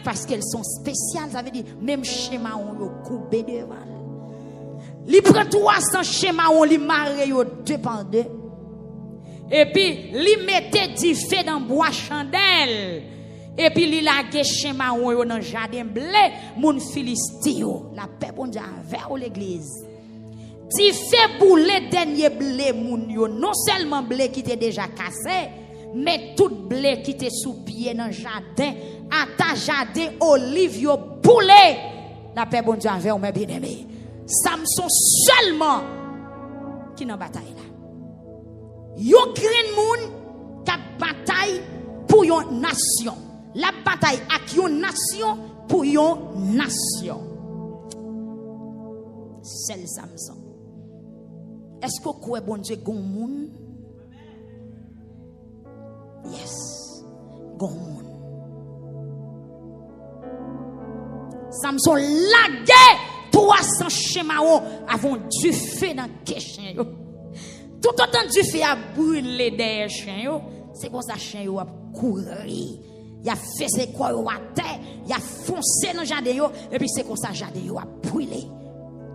parce qu'elles sont spéciales. Ça veut dire, même schéma, on yo coupé devant. Li prend 300 schémas, on li marre yo 2 par 2. Et puis, li mette du feu dans bois chandelle. Et puis, li lage schéma, on yo dans jardin blé, moun Philistio. La paix, bon Dieu, vers l'église. Di fè boule dernier blé moun yo, non seulement blé qui était déjà cassé, mais tout blé qui était sous pied dans jardin, à ta jardin olive yo boule. La paix bon Dieu envers mes bien-aimés. Samson seulement qui dans bataille là. Yo green moun qui bataille pour une nation. La bataille avec une nation pour une nation. C'est Samson. Est-ce que vous bon Dieu gon moun? Yes. Gon moun. Samson lagué 300 chemao avant du feu dans le chien yo. Tout autant du feu a brûlé derrière chien yo, c'est comme ça chien yo a couru. Il a fait ses quoi yo à terre, il a foncé dans jardin yo et puis c'est comme ça jardin yo a brûlé.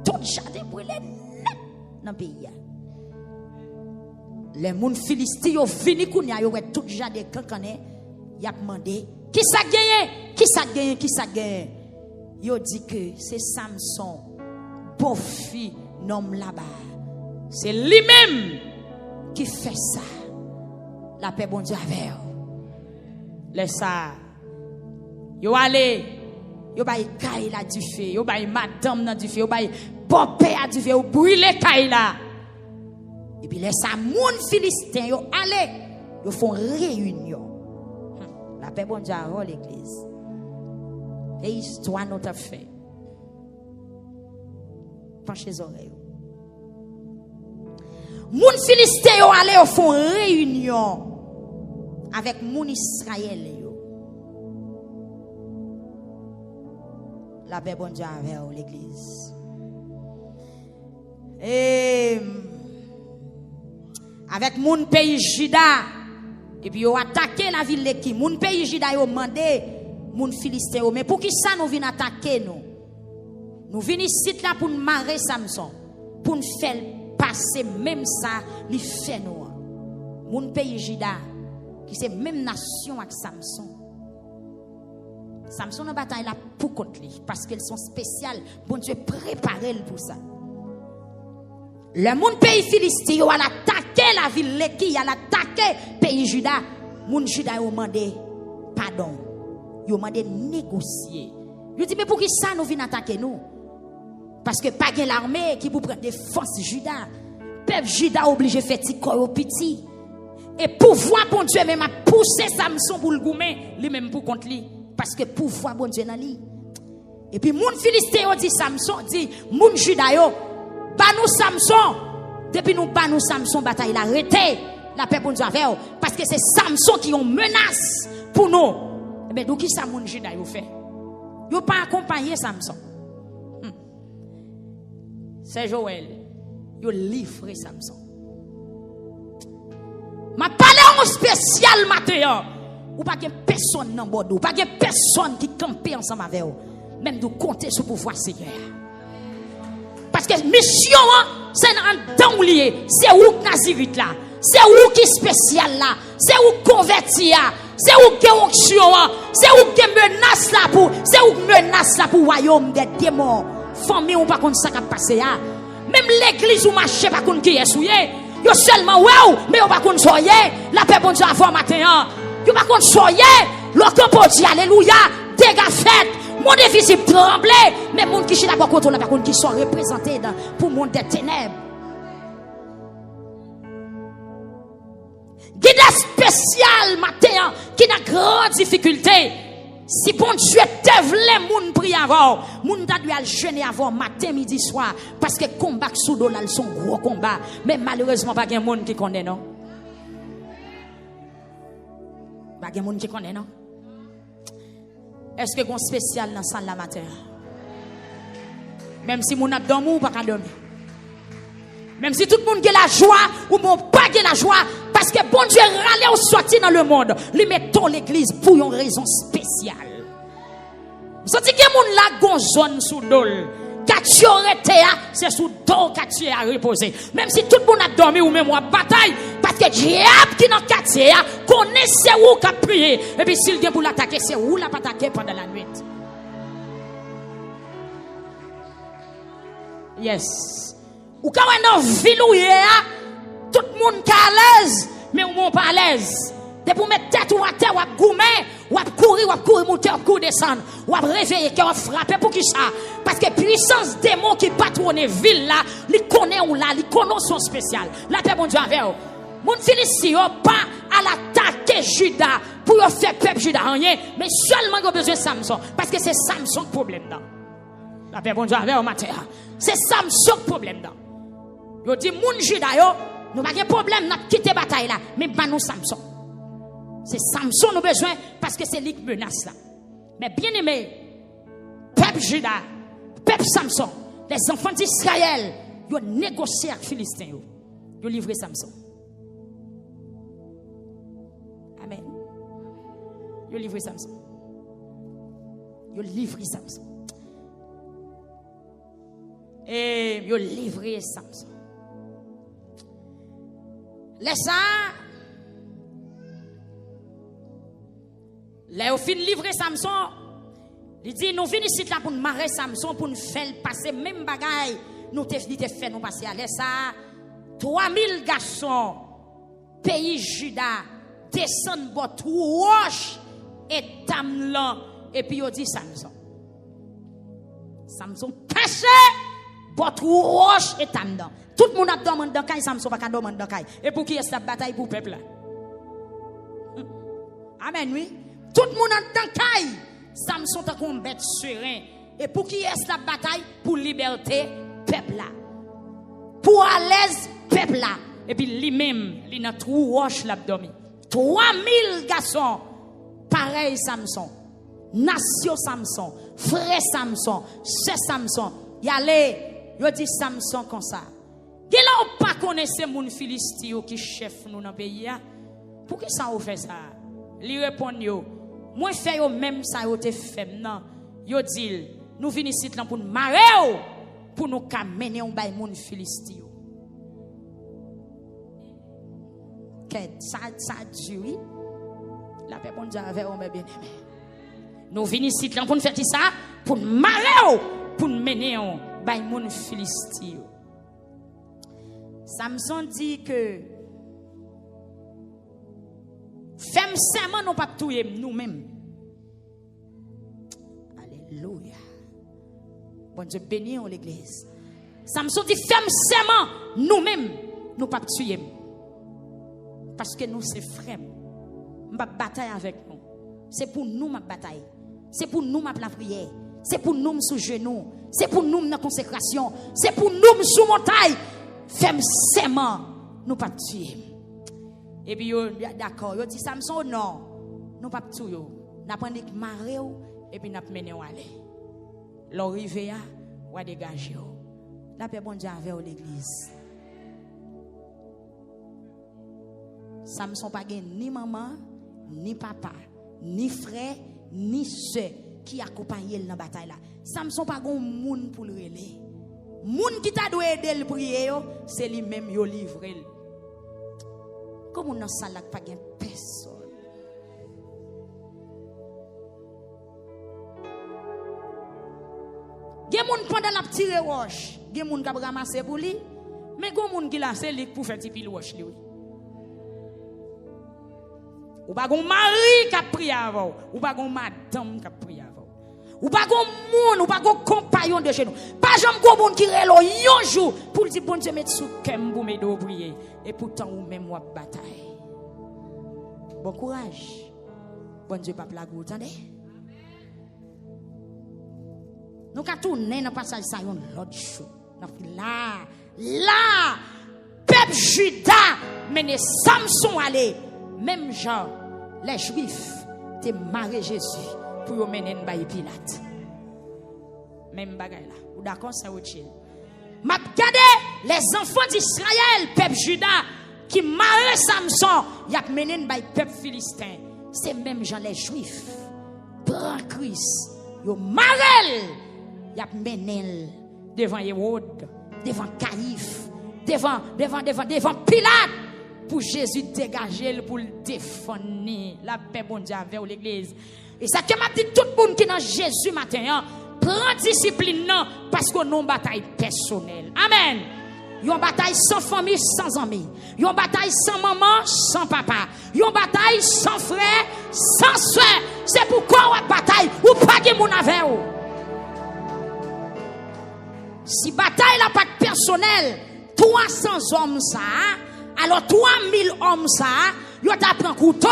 Tout jardin brûlé net dans le pays. Les moun Philistins yo vini kounya yo wè tout jardin kankané, y a demandé qui ça gagné, qui ça gagné, qui ça gagné. Yo dit que c'est Samson, beau fille nom là-bas. C'est lui-même qui fait ça. La paix bon Dieu avec vous. Laisse ça. Yo allez, yo bay kay la du feu, yo bay madame nan du feu, yo bay bon père du feu, yo brûler kay la. Et puis laisse ça moun Philistin yo allez, yo font réunion. La paix bon Dieu avec l'église. Et histoire nous t'a fait. Penchez les oreilles. Moun Philistin yo allé au font réunion avec moun Israël yo. La paix bon Dieu avec l'église. Et avec moun pays Juda et puis yo attaqué la ville de qui moun pays Juda yo mandé moun Philistin mais pour qui ça nous vinn attaquer nous vinn ici là pour nous marrer Samson pour nous faire passer même ça li fait nous moun pays Juda qui c'est même nation avec Samson en bataille là pour contre lui parce qu'elles sont spéciales bon Dieu préparé pour ça. Le moun pays Philistin yo a attaqué la ville de qui a attaqué pays Juda moun Juda yo mandé pardon. Yo mandé négocier. Yo dit mais pour qui ça nous vient attaquer nous? Parce que pas gen l'armée qui pour prendre défense Juda. Peuple Juda obligé faire petit corps petit. Et pouvoir bon Dieu même a poussé Samson pour le goumer, lui même pour contre lui parce que pouvoir bon Dieu dans lui. Et puis moun Philistin yo dit Samson dit moun Juda yo ba nous Samson depuis nous ba nous Samson bataille l'arrêter la paix bon Dieu avec parce que c'est Samson qui ont menace pour nous. Mais d'où qui ça moun Juda yo fait? Yo pas accompagné Samson. C'est Joël. Yo livré Samson. Ma parole en spécial matin. Ou pas que personne dans bord, ou pas que personne qui campe ensemble avec vous. Même de compter sur pouvoir Seigneur. Parce que mission c'est un temps lié, c'est où Nazirite là. C'est où qui spécial là, c'est où converti là, c'est où qui onction là, c'est où qui menace là pour, c'est où menace là pour royaume des démons. Famille ou pas contre ça qui passe là. Même l'église ou marché pas contre qui est souillé. Yo seulement wow, mais ou pas contre soyez, la paix bon Dieu avant matin. Yo pas contre soyez, le camp dit alléluia, dégâts fait. Mon déficit tremblé, mais monde qui chita pas contre là pas contre qui sont représentés dans pour monde des ténèbres. Guide spécial matin qui n'a grande difficulté. Si bon Dieu te vle moun pri avant, moun ta dû al jeûner avant matin midi soir parce que combat sous dos là sont gros combat, mais malheureusement pas gen moun qui connaît non. Pas gen moun qui connaît non. Est-ce que gon spécial dans salle la matin? Même si moun a dormi ou pas ka dormi. Même si tout le monde a la joie ou bon pas la joie parce que bon Dieu râle ou sorti dans le monde, lui mettons l'église pour une raison spéciale. Senti que moun la gon zone sous dol. Kati arrêté c'est sous dos kati a reposer. Même si tout le monde a dormi ou même ou a bataille parce que diable qui dans kati a connaît c'est où qu'a prier et puis s'il vient pour l'attaquer c'est où l'a pas attaquer pendant la nuit. Yes. Ou quand on dans ville où tout le monde est à l'aise mais ou pas à l'aise. De pour mettre tête ou à terre, ou à goumer, ou à courir, monter, ou descendre, ou à réveiller, ou à frapper pour qui ça? Parce que puissance démon qui patronne ville là, il connaît ou là, il connaît son spécial. La paix, bon Dieu, avec vous. Mon Philistin, pas à l'attaquer Judas, pour faire peuple Judas, rien, mais seulement il a besoin de Samson. Parce que c'est Samson le problème là. La paix, bon Dieu, avec vous, matin. C'est Samson le problème là. Yo dit, mon Judas, yo, nous n'avons pas de problème, nous avons quitté la bataille là, mais pas nous Samson. C'est Samson nous besoin parce que c'est lui qui menace là. Mais bien aimé, peuple Judas, peuple Samson, les enfants d'Israël, ils ont négocié avec les Philistins. Ils ont livré Samson. Amen. Ils ont livré Samson. Ils ont livré Samson. Et ils ont livré Samson. Laisse ça. Là, au fin livrer Samson, il dit, nous venons ici là pour nous marrer Samson, pour nous faire passer même bagaille. Nous te fait nous passer à l'aise. 3000 garçons, pays Juda, descendent votre roche et tamlan. Et puis, il dit Samson. Samson caché, votre roche et tamlan. Tout le monde a demandé dans Kaï, Samson va pas demander dans Kaï. Et pour qui est cette bataille pour le peuple là? Amen, oui. Tout le monde en tant qu'aille, Samson est comme bête serein. Et pour qui est la bataille? Pour liberté, peuple là. Pour à l'aise, peuple là. Et puis lui-même, il a trou roche l'abdomen. 3000 garçons, pareil Samson. Nation Samson, frère Samson, sœur Samson. Y allez, yo dit Samson comme ça. Qui là ou pas connaissez moun Philistin qui chef nous dans le pays? Pour qui ça ou fait ça? Li répond yo. Moi fait yo même ça yo te fait non. Yo dit nous venons ici pour nous marrer pour nous mener un bay moun Philistin. Ça dure. La paix bon Dieu avec on bien aimé. Nous venons ici pour nous faire ça pour nous marrer pour nous mener un bay moun Philistin. Samson dit que femme serment nous pas tuer nous-mêmes. Alléluia. Bon Dieu béni en l'église. Samson dit femme serment nous-mêmes nous pas tuer. Parce que nous c'est frères. On va batailler avec nous. C'est pour nous ma bataille. C'est pour nous ma prière. C'est pour nous sous genoux. C'est pour nous dans consécration. C'est pour nous sous montagne. Femme serment nous pas tuer. Et puis d'accord, yo dit Samson non, nous pas tuer yo. N'a prendre marrer et puis n'a mener aller. L'arrivée ou à dégager. La paix bon Dieu avec l'église. Samson pas ni maman, ni papa, ni frère, ni soeur qui accompagnent dans la bataille là. Samson pas gon monde pour le relais. Moun qui t'a dû aider le prier, c'est lui-même yo livré. Comme on a ça là pas gain personne. Gen moun pendant la tirer roche, gen moun qui ramasser pour lui, mais gon moun qui là c'est lui pour faire tipi roche lui. Ou pas gon mari qui a prié avant, ou pas gon madame qui a prié avant. Ou pas gon moun, ou pas gon compagnon de chez nous. Pas jamais gon moun qui relo yon jour pour dire bon Dieu mettre sous kem pour m'aider prier et pourtant ou même moi bataille. Bon courage. Bon Dieu pas plague vous entendez? Nous ka tourner dans passage ça yon l'autre jour. Là peuple Juda mené Samson aller même genre les juifs te marré Jésus pour mener une baille Pilate. Même bagaille là. Ou d'accord ça autre chose. M'a regardé les enfants d'Israël peuple Juda qui marré Samson, y a mené une baille peuple philistin. C'est même gens les juifs prend Christ Yo marel. Y a mené devant Hérode, devant Caïphe, devant Pilate. Pour Jésus dégager, pour le défendre. La paix bon Dieu avec l'église. Et ça que m'a dit tout le monde qui est dans Jésus matin, prend discipline non, parce qu'on a une bataille personnelle. Amen. Une bataille sans famille, sans amis. Une bataille sans maman, sans papa. Une bataille sans frère, sans soeur. C'est pourquoi on bataille ou pas de mon avec vous. Si bataille n'a pas de personnel, 300 hommes ça, alors 3000 hommes ça, yo t'apprend couteau,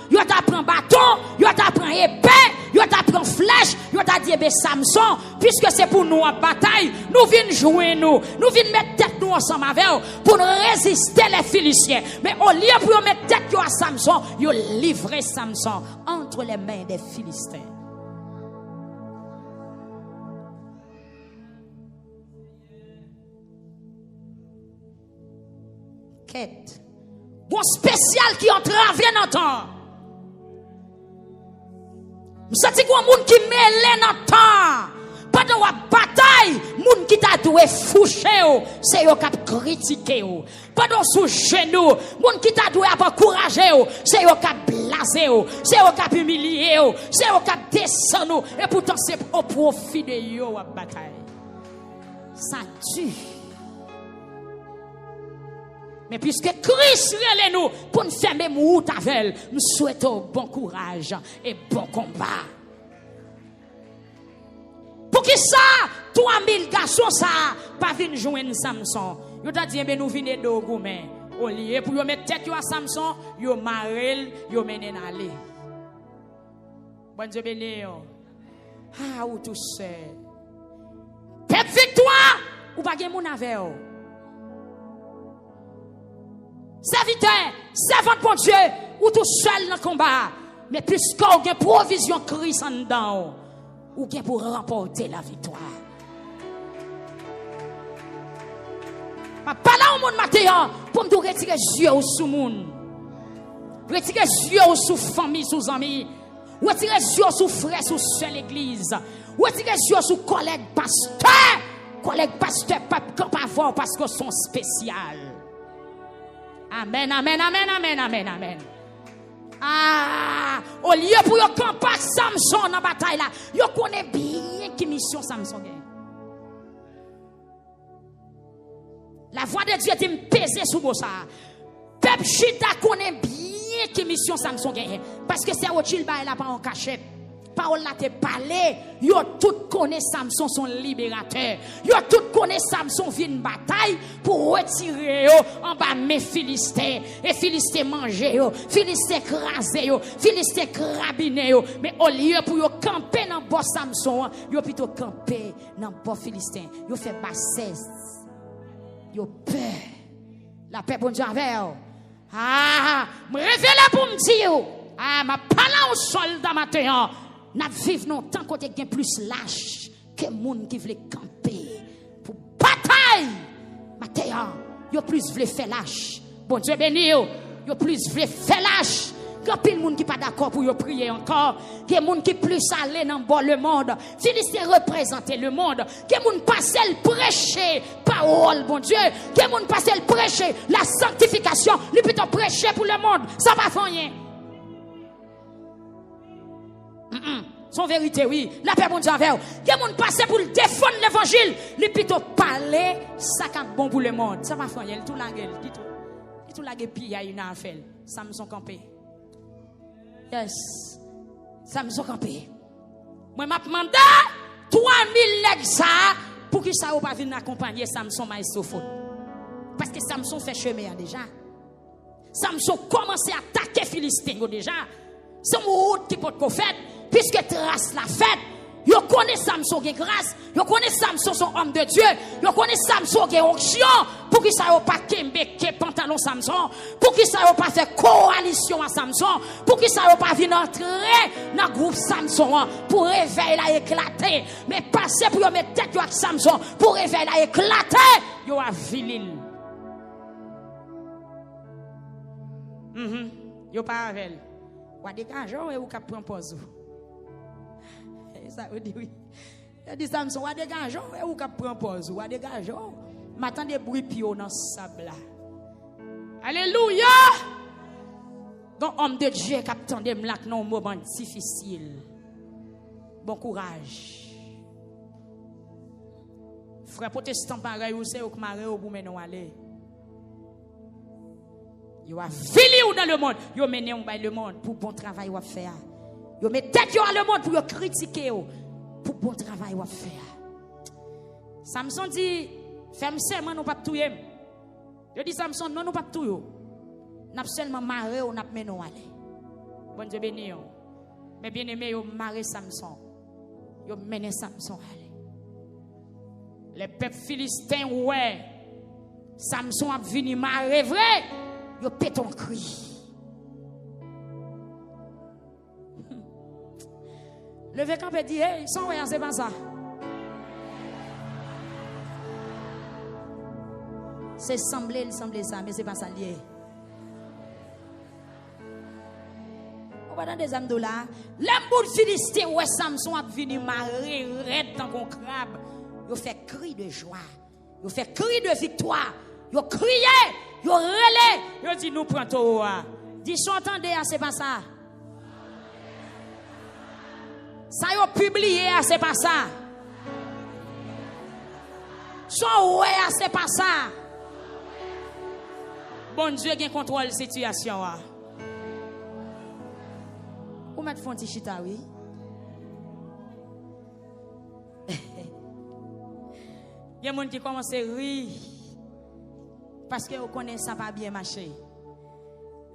yo t'apprend bâton, yo t'apprend épée, yo t'apprend flèche, yo t'a dit Samson, puisque c'est pour nous en bataille, nous venons jouer nous venons mettre tête nous ensemble avec eux pour résister les Philistins. Mais au lieu pour mettre tête à Samson, yo livrer Samson entre les mains des Philistins. Quête. Bon spécial qui entrave dans le temps. Vous sentez quoi, moun qui mêle dans le temps. Pendant la bataille, moun qui t'a doué fouché, c'est eux qui critiqué. Pendant sous genou, moun qui t'a doué encourager, c'est eux qui blasé, c'est eux qui humilié, c'est eux qui descendu. Et pourtant, c'est au profit de eux la bataille. Ça tue. Mais puisque Christ relève nous pour nous fermer route avec elle, nous souhaitons bon courage et bon combat. Pour qui ça, 3000 garçons ça, pas venir joindre Samson. Yo t'a dit, nous venons de Goumé. Au lieu pour yo mettre tête à Samson, yo marel, yo menen aller. Bon Dieu béni. Ah, ou tout seul. Peuple victoire, ou pas gen moun avec vous. Serviteur, servante pour Dieu, ou tout seul dans le combat. Mais puisqu'on a une provision Christ en dedans, ou bien pour remporter la victoire. Je parle au monde matin pour me retirer les yeux sous le monde. Retirer les yeux sous famille, sous amis. Retirer les yeux sous frère, sous soeur l'église. Retirer les yeux sous collègues pasteurs. Collègues pasteurs, pas avoir parce qu'ils sont spéciaux. Amen, amen, amen, amen, amen, amen. Ah, au lieu pour yon camper Samson dans la bataille là, yon connaît bien qui mission Samson gagne. La voix de Dieu dit me peser sous ça. Peuple chita connaît bien qui mission Samson gagne parce que c'est au chil ba là pas en cachette. Parole là te parler, yo tout connaît Samson son libérateur. Yo tout connaît Samson vient bataille pour retirer yo en bas mes Philistins et Philistins manger yo, Philistins craser yo, Philistins crabiner yo, mais au lieu pour yo camper dans bord Samson, yo plutôt camper dans bord Philistin. Yo fait bassesse. Yo peur. La paix bon Dieu avec yo. Ah, me révéler pour me dire. Ah, ma parole au soldat matin. N'a vivre non tant côté gain plus lâche que moun qui veut camper pour bataille. Matin, yo plus veut faire lâche. Bon Dieu béni yo plus veut faire lâche. Quand pile moun qui pas d'accord pour yo prier encore, que moun qui plus aller dans le monde, Philistin représenter le monde, que moun passer le prêcher parole bon Dieu, que moun passer le prêcher la sanctification, lui plutôt prêcher pour le monde, ça va faire rien. Son vérité, oui. La paix, bon Dieu, avec vous. Que moun passe pour le défendre l'évangile. Lui, plutôt parler, ça qui est bon pour le monde. Ça va faire, il tout la gueule. Il tout la gueule, puis il y a une affaire. Samson campé. Yes. Samson campé. Moi, m'a demandé 3000 legs ça, pour que ça ou pas venir accompagner Samson maïs faute. Parce que Samson fait chemin déjà. Samson commence à attaquer Philistin déjà. C'est mon route qui peut être fait. Puisque trace la fête, yo connaît Samson qui grâce, yo connaît Samson son homme de Dieu, yo connaît Samson qui onction, pour qu'il ça yo pas kembe pantalon Samson, pour qu'il ça yo pas faire coalition à Samson, pour qu'il ça yo pas venir entrer dans groupe Samson pour réveiller la éclater, mais passer pour yo mettre tête avec Samson pour réveiller la éclater, yo a vilil. Yo pas avec. Ou dégager ou ka prend pause. ça dit oui. Il dit Samson, wa dégageons et ou cap prend pause, wa dégageons. M'attend des bruits pio dans sable là. Alléluia. Donc homme de Dieu qui attendait là dans un moment difficile. Bon courage. Frère protestant pareil ou c'est au maré au pour mener aller. Yo a fili ou dans le monde, yo mené on le monde pour bon travail ou faire. Yo met tête yo à le monde pour yo critiquer pour bon travail ou faire. Samson dit femme serment nous pas tout yem. Yo dit Samson non nous pas tout yo. N'a seulement maré ou n'a mené on aller. Bon Dieu béni yo. Mais bien aimé yo maré Samson. Yo mené Samson aller. Les peuples philistins ouais Samson a venu maré vrai. Yo pète ton cri. Levez quand peut dire, hey, sans rien, c'est pas ça. C'est sembler ça, mais c'est pas ça lié. On va dans des âmes de là. L'ambour philistin, ouais, Samson a venu marrer, raide dans mon crabe. Yo fait cri de joie. Yo fait cri de victoire. Yo crié. Yo relé, yo dit nous prend tout. Dis entendez, c'est pas ça. Ça yo publié, c'est pas ça. Son ouais, c'est pas ça. Bon Dieu qui contrôle la situation. Ou mettre font petit chita oui. Il y a des gens qui commencent à rire. Parce que vous connaissez ça pas bien marché.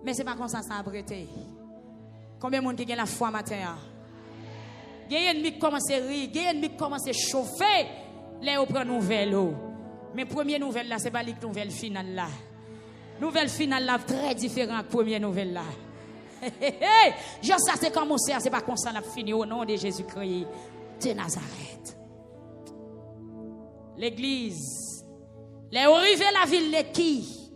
Mais c'est pas comme ça a prêté. Combien de monde qui a la foi matin? Il y a des gens qui commencent à rire, il y a des gens qui commencent à chauffer. Là, on prend nouvelle. Mais première nouvelle là, c'est pas la nouvelle finale là. Nouvelle finale là très différente de première nouvelle là. Genre ça c'est commencé, c'est pas comme ça l'a fini au nom de Jésus-Christ de Nazareth. L'église les arrivé la ville de qui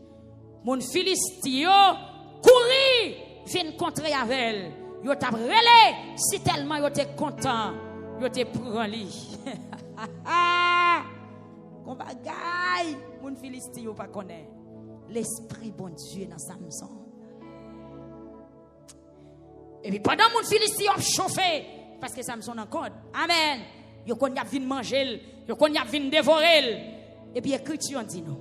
mon Philistin courir vient contrer avec elle yo t'a relé si tellement yo t'es content yo t'es prend li qu'on bagaille mon Philistin yo pas connaît l'esprit bon Dieu dans Samson et puis pendant mon Philistin a chauffé parce que Samson en code amen yo kon y a vinn manger yo kon y a vinn dévorer. Et puis l'écriture dit nous,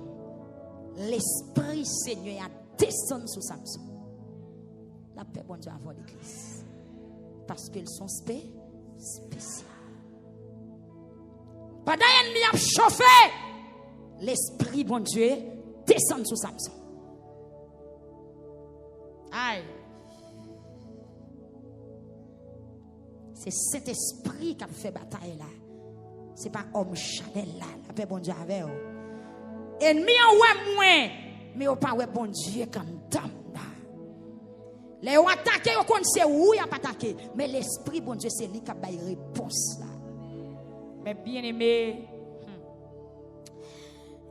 l'Esprit Seigneur a descendu sur Samson. La paix bon Dieu avant l'église. Parce qu'ils sont spéciaux. Pendant l'ennemi a chauffé, l'Esprit bon Dieu descend sur Samson. Aïe. C'est cet esprit qui a fait bataille là. C'est pas homme Chanel là, la paix bon Dieu avec vous. Ennemi en ouais moins, mais on pas ouais bon Dieu comme dame là. Les ont attaqué, on connaît c'est où il a pas attaqué, mais l'esprit bon Dieu c'est lui qui a baillé réponse là. Mais bien aimé,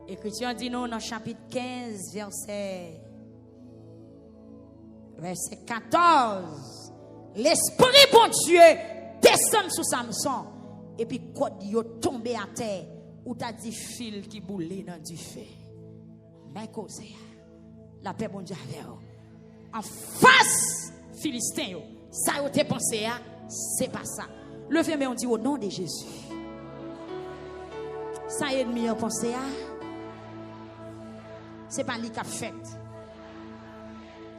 Écriture dit nous dans chapitre 15 verset 14, l'esprit bon Dieu descend sur Samson. Et puis, quand il est tombé à terre, ou t'as dit fil qui boulait dans du feu. Mais cause, la paix bon Dieu avec vous. En face, Philistin, ça y a pensé, c'est pas ça. Levez mais on dit au nom de Jésus. Ça y est ennemi en pensé, c'est pas lui qui a fait.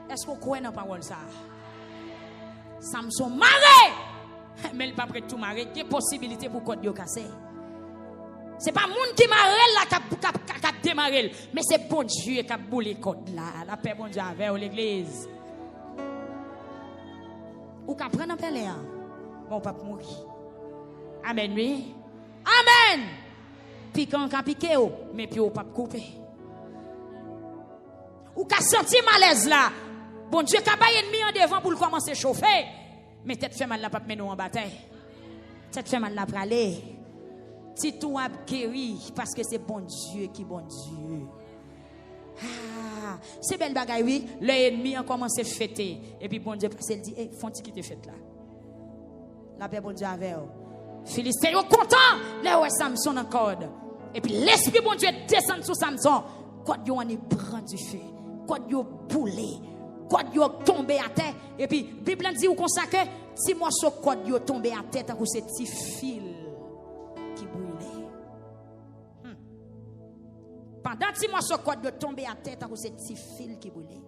Est-ce qu'on croit dans la parole ça? Samson maré! Mais il n'est pas prêt de tout marrer. Il y a possibilité pour qu'on ait cassé. Ce n'est pas le monde qui marre là qui a démarré. Mais c'est bon Dieu qui a boulé code là. La paix bon Dieu avec l'église. Ou qui prend un peu là. Bon, pas mourir. Amen, oui. Amen. Piquant qui a piqué, mais puis on pas couper. Ou qui a senti malaise là. Bon Dieu qui a baillé ennemi en devant pour commencer à chauffer. Mais tête fait mal la pape nous en bataille. Tête fait mal la praler. Si tout a guéri parce que c'est bon Dieu qui bon Dieu. Ah, c'est belle bagaille oui, l'ennemi a commencé à fêter et puis bon Dieu parce qu'il dit font-tu qui te fête là. La paix bon Dieu avec eux. Philistin est content, là où Samson en corde. Et puis l'esprit bon Dieu descend sur Samson. Quand il a prend du feu, quand il a boulé, quand il a tombé à terre. Et puis la Bible dit ou consacre, si moi ce quand il a tombé à terre, c'est un petit fil qui brûlait. Pendant 6 mois, ce quand il a tombé à terre, c'est un petit fil qui brûlait.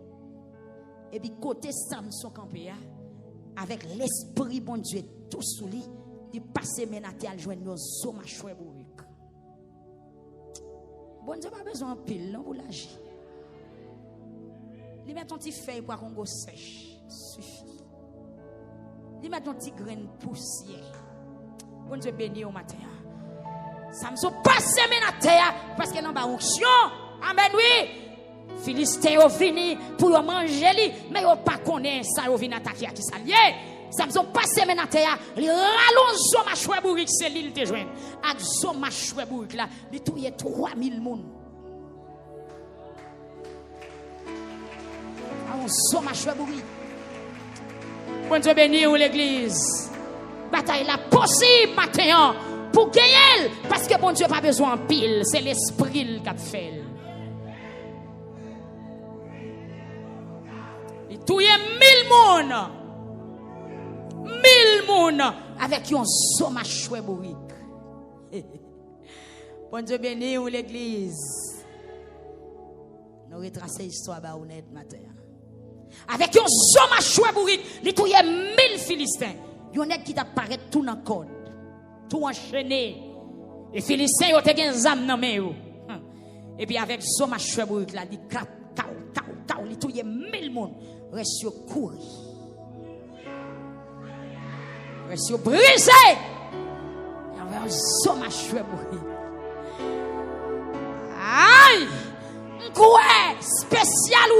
Et puis côté Samson campé, avec l'esprit bon Dieu tout sous lui, il passe menaté à joindre nos hommes à chouer bourrique. Bon Dieu pas besoin de pile non pour l'agir. Il met ton petit feuille pour qu'on go sèche, suffit. Il met ton petit grain de poussière. Bon Dieu béni au matin. Samson passe menaté parce que non ba onction. Amen oui. Philistin yo vini pour yo manger mais yo pas connaît ça yo vini attaquer à qui ça lié. Samson passe maintenant terre, il rallonge son machoué bourrique c'est l'île te joindre. Avec son machoué bourrique là, il touye 3000 moun. Avec son machoué bourrique. Bon Dieu béni ou l'église. Bataille là possible matin pour gagner parce que bon Dieu pas besoin de pile, c'est l'esprit qui a fait. Il touye 1000 moun. 1000 moun avec un somme choué bourrique. Bon Dieu béni ou l'église. Nous retracer l'histoire ba honnête matin. Avec un somme choué bourrique, il touye 1000 Philistins. Yon nèg qui t'a paraît tout dans code. Tout enchaîné. Et Philistins yo te gen zam nan men yo. Et puis avec somme choué bourrique là, dit cap il touye 1000 moun. Reste yo courir. Reste brisé. Il y avait un somme à chouer bourri. Aïe! M'koué spécial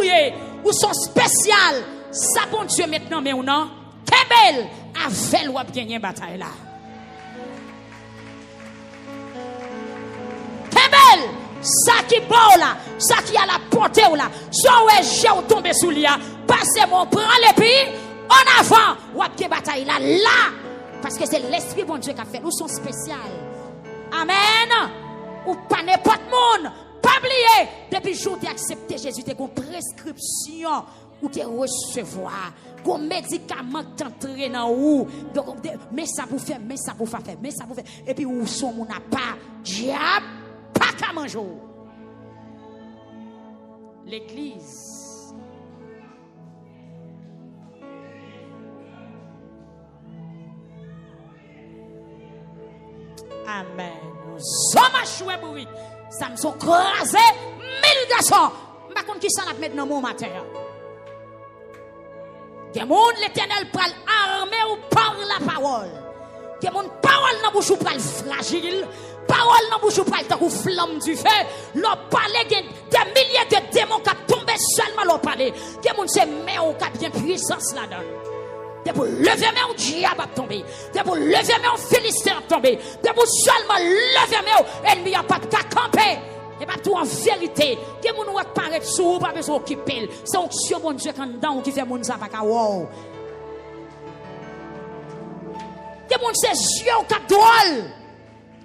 ou son spécial. Ça bon Dieu maintenant mais ou non? Kebel avec ou a gagné bataille là. Kebel ça qui bon là, ça qui a la portée ou là. Soit ouais j'ai tombé sous lia, passez mon prend l'épée en avant ou a gagné bataille là parce que c'est l'esprit bon Dieu qui a fait. Nous sommes spéciaux. Amen. Ou pas n'importe monde. Pas oublier. Depuis le jour où tu as accepté Jésus, tu as une prescription ou tu recevoir. Un médicament qui t'entraîne dans où. Mais ça vous fait, mais ça vous fait, mais ça vous fait. Et puis où sont mon pas. Diable, pas qu'à manger. L'église. Amen. Nous sommes à chouer bourrique. Samson crasé 1000 garçons. Je ne sais pas qui ça l'a mis dans mon matin. Que monde l'Éternel pral armé ou par la parole. Que monde parole dans bouche ou pral fragile. Parole dans bouche ou pral tant flamme du feu. L'on parler des milliers de démons qui tombent seulement l'on parler. Que monde c'est mais ou qui bien puissance là-dedans. De pour lever mes diable à tomber. De pour lever mes philistins à tomber. De pour seulement lever mes ennemis à pas camper. Et pas tout en vérité. Que mon ou paraître sous pas besoin occuper. C'est onction bon Dieu quand dedans qui fait mon ça pas wow. Que mon c'est yeux au cap drôle.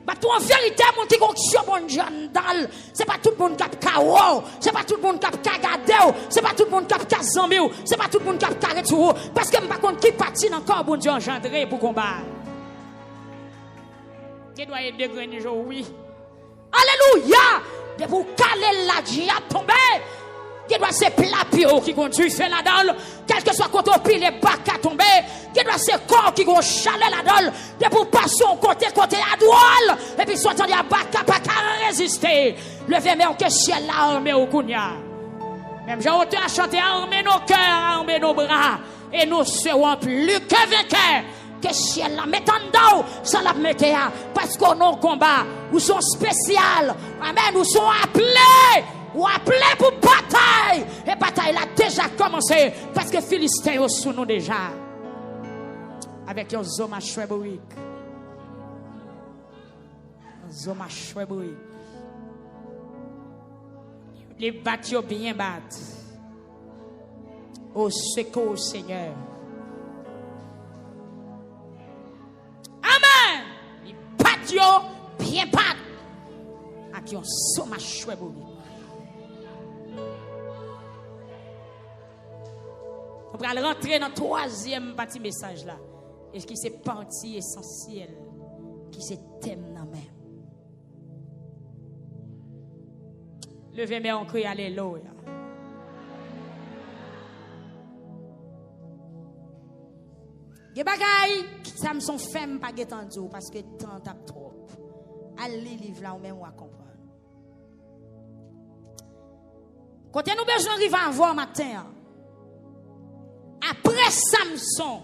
Bah tout en vérité mon qui onction bon Dieu dans. C'est pas tout le monde cap kawo. C'est pas tout le monde cap kagade. C'est pas tout le monde cap kazambe. C'est pas tout le monde cap carré tout. Parce que m'pas contre qui parti encore bon Dieu engendré pour combattre. Qui doit être dégrainé oui. Alléluia! De vous caler la diable tomber. Qui doit se plapio qui conduit fait la dalle. Quel que soit côté pile les bacs à tomber. Qui doit se corps qui vont chaler la dalle. De vous passer côté à droite. Et puis soit à bac à pas résister. Levez mais que ciel la armée au kounya. Même j'ai autant à chanter armer nos cœurs, armer nos bras. Et nous serons plus que vainqueurs. Que ciel la mette en dedans, ça la mette à. Parce qu'on a un combat, nous sommes spécial. Amen, nous sommes appelés. Ou appelés pour bataille. Et bataille a déjà commencé. Parce que Philistins sont sous nous déjà. Avec un zoma chouébouik. Un zoma chouébouik. Les battus bien battent. Au secours, Seigneur. Amen. avec un sommage chouette. On va rentrer dans le troisième partie message là. Et qui c'est partie essentielle, qui c'est thème dans même. Levez-moi en cri, alléluia. Ge bagay, ça me son femme pas entendu parce que temps tape trop. Allez livre là ou même ou à comprendre. Quand nous besoin arriver à voir matin. Après Samson,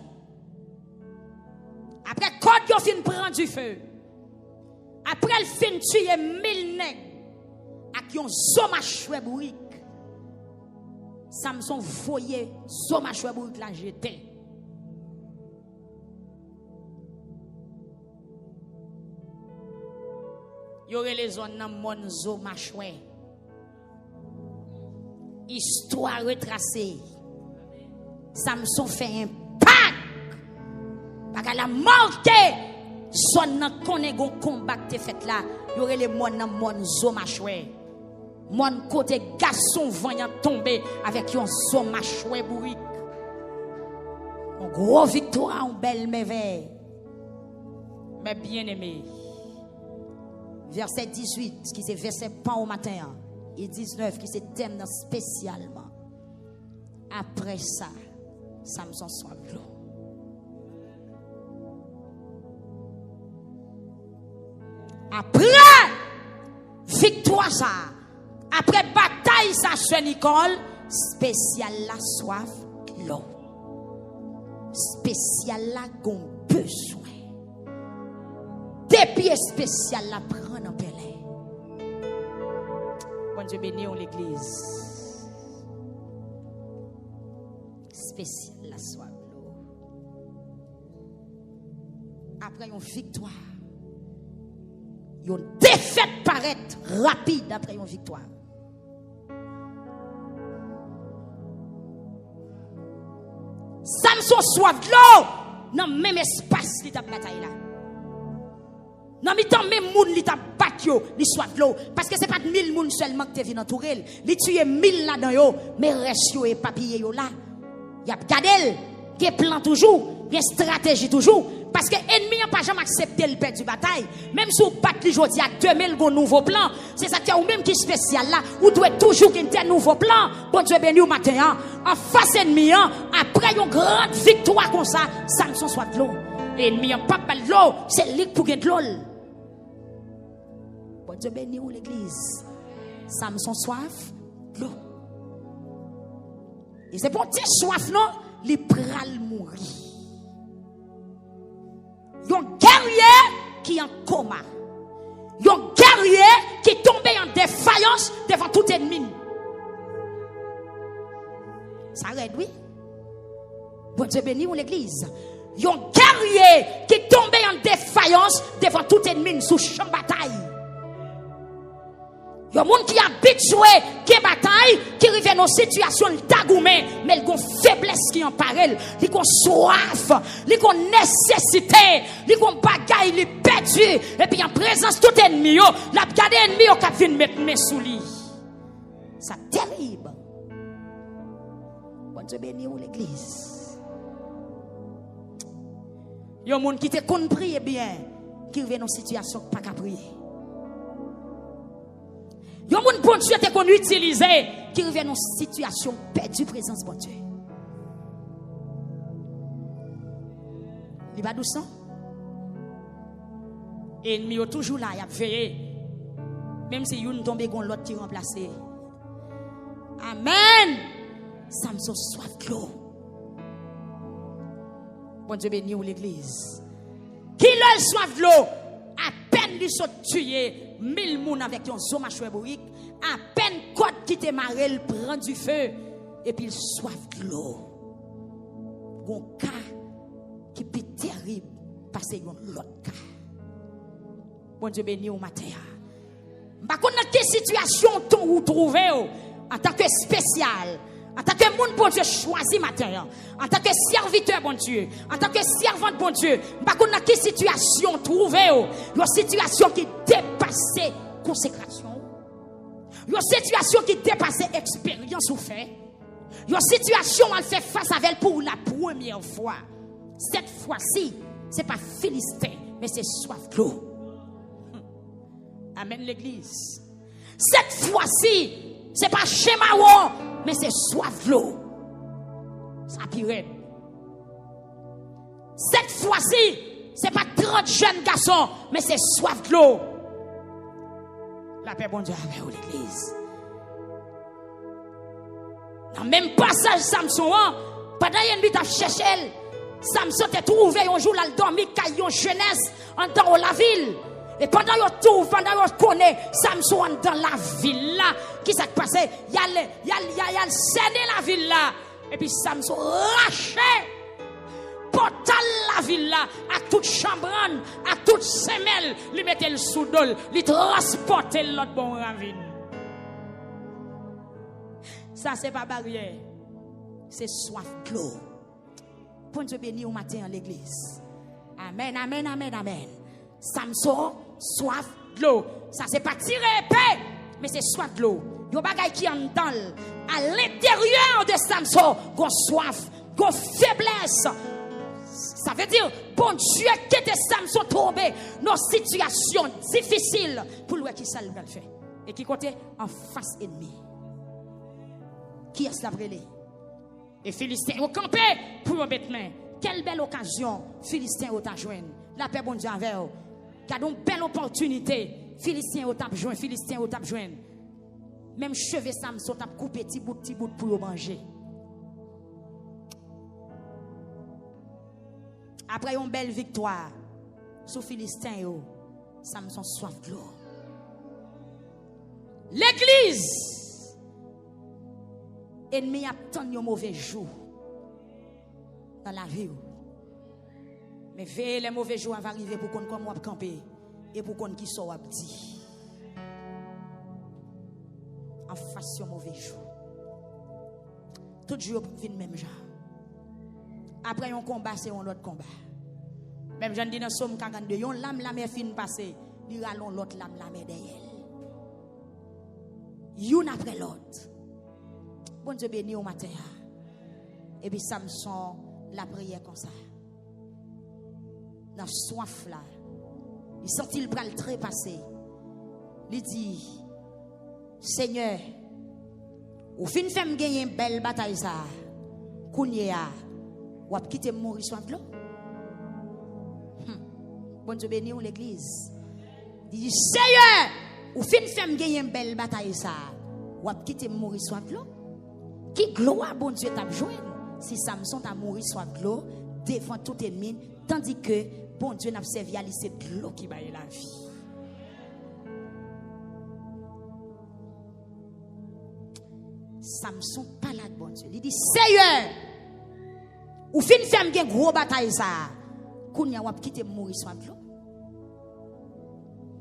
après quand il fin prend du feu, après il fin tuer 1000 nègres avec un somachoué bourrique, Samson voyait somachoué bourrique la jeter. Il y aurait les zones dans mon somachoué. Histoire retracée. Samson fait un pacte. Parce qu'elle a manqué. Son nan connaît gon combat qui fait là. Il y aurait les moun nan mon somachoué. Mon côté garçon voyant tomber avec un somachoué bourrique. Une grosse victoire, une belle merveille. Mais bien aimé. Verset 18, qui c'est verset pas au matin. Et 19, qui c'est thème spécialement. Après ça, Samson soit l'eau. Après victoire ça, après bataille ça chez Nicole, spécial la soif l'eau. Spécial la gon besoin. Depuis spécial la prendre en pelé. Bon Dieu béni l'église. Spécial la soif l'eau. Après une victoire. Une défaite paraît rapide après une victoire. Samson soif de l'eau dans le même espace qui t'a bataille là. Dans le temps même moun li t'a battu li soif de l'eau parce que c'est pas 1000 moun seulement qui te vient entourer. Li tué 1000 là dedans yo, mais reste yo et papier yo là. Y a gardé, y a plan toujours, y a stratégie toujours. Parce que l'ennemi n'a pas jamais accepté le perdre du bataille. Même si vous battez aujourd'hui à 2000 bon nouveau plan, c'est ça qui est ou même qui est spécial là. Vous devez toujours qu'il y ait un nouveau plan. Bon Dieu béni au matin. En face ennemi, après une grande victoire comme ça, Samson soit de l'eau. L'ennemi n'a pas de l'eau, c'est lui pour gagner de l'eau. Bon Dieu béni ou l'église. Samson soif de l'eau. Et c'est pour dire soif non, il pral mourir. Il y a un guerrier qui est en coma. Il y a un guerrier qui est tombé en défaillance devant tout ennemi. Ça arrête, oui. Bon Dieu béni ou l'église. Il y a un guerrier qui est tombé en défaillance devant tout ennemi sous champ de bataille. Il y a un monde qui est habitué, qui est bataille, qui arrive dans une situation d'agoumé, mais il y a une faiblesse qui en parle, il y a une soif, il y a une nécessité, il y a une bagaille, il est perdu, et puis en présence de tout ennemi, la garde ennemi qui vient mettre mes sous lui. C'est terrible. Bon Dieu béni ou l'église. Il y a un monde qui te compris bien, qui arrive dans une situation pas qu'à prier. Il y a un monde bon Dieu qu'on utilise qui revient dans une situation perdue présence bon Dieu. Il va doucement. Et l'ennemi est toujours là, il a veillé. Même si il tombe, il y a l'autre qui remplace. Amen. Samson soif de l'eau. Bon Dieu béni ou l'église. Qui leur soif de l'eau? À peine ils sont tués. 1000 moun avec un somachoué bourrique, à peine côte qui te marre, il prend du feu et puis il soif de l'eau. Un cas qui est terrible parce que l'autre cas. Bon Dieu béni au matin. Par contre, dans quelle situation vous trouvez en tant que spécial, en tant que monde bon Dieu choisi matin, en tant que serviteur bon Dieu, en tant que servante bon Dieu, par contre, dans quelle situation trouvez-vous? Une situation qui dépasse consécration. Une situation qui dépasse expérience ou fait. Une situation où elle fait face à elle pour la première fois. Cette fois-ci, ce n'est pas Philistin, mais c'est soif de l'eau. Amen l'église. Cette fois-ci, ce n'est pas Shemawo, mais c'est soif de l'eau. Ça pire. Cette fois-ci, ce n'est pas 30 jeunes garçons, mais c'est soif de l'eau. La paix, bon Dieu, avec vous, l'église. Dans le même passage, Samson, pendant qu'il a cherché, Samson a trouvé un jour, il a dormi, il a jeunesse, en dans la ville. Et pendant qu'il trouve, pendant qu'il connaît, Samson dans la ville là, qui s'est passé? Il a scéné la ville là. Et puis Samson raché. Portal la ville là, à toute chambran, à toute semelle, lui mettait le soudol, lui transportait l'autre bon ravine. Ça, c'est pas barrière, c'est soif de l'eau. Pour Dieu bénir au matin en l'église. Amen, amen, amen, amen. Samson, soif de l'eau. Ça, c'est pas tirer épée, mais c'est soif de l'eau. Il y a des bagailles qui en dans à l'intérieur de Samson, qu'on soif, qu'on faiblesse. Ça veut dire, bon Dieu, qui était Samson tombé dans une situation difficile pour lui qui ça le fait. Et qui côté en face ennemi. Qui est-ce la brûlé? Et Philistins ont campé pour un bêtement. Quelle belle occasion, Philistins ont joint. La paix, bon Dieu, avec eux. Car une belle opportunité. Philistins ont joint, Philistins ont joint. Même cheveux Samson ont coupé petit bout pour manger. Après une belle victoire sur Philistins, Samson soif de l'eau. L'église, ennemi a tant de mauvais jours dans la vie. Mais veillez, les mauvais jours vont arriver pour qu'on comme camper et pour qu'on qui soit dit. En face de mauvais jours. Tout jour vient même genre. Après un combat, c'est un autre combat. Même j'en dis dans Somme 42, yon lame est fin passé, il rallon l'autre lame derrière. Yon après l'autre. Bon Dieu béni au matin. Et puis Samson, la prière comme ça. Dans soif là, il sentit le bras très passé. Il dit, Seigneur, ou fin femme gagner une belle bataille ça, kounya. Ou ap quitter mourir soif de l'eau. Bon Dieu béni ou l'église. Il dit Seigneur, ou fin femme gagner une belle bataille ça. Ou ap quitter mourir soif de l'eau. Qui gloire bon Dieu t'a joindre si Samson t'a mourir soif de l'eau devant tout ennemi tandis que bon Dieu n'a servi à lycée de l'eau qui baille la vie. Samson pas là de bon Dieu. Il dit Seigneur, ou fin femme gen gros bataille ça. Kounya wap quitter mourir soif de l'eau.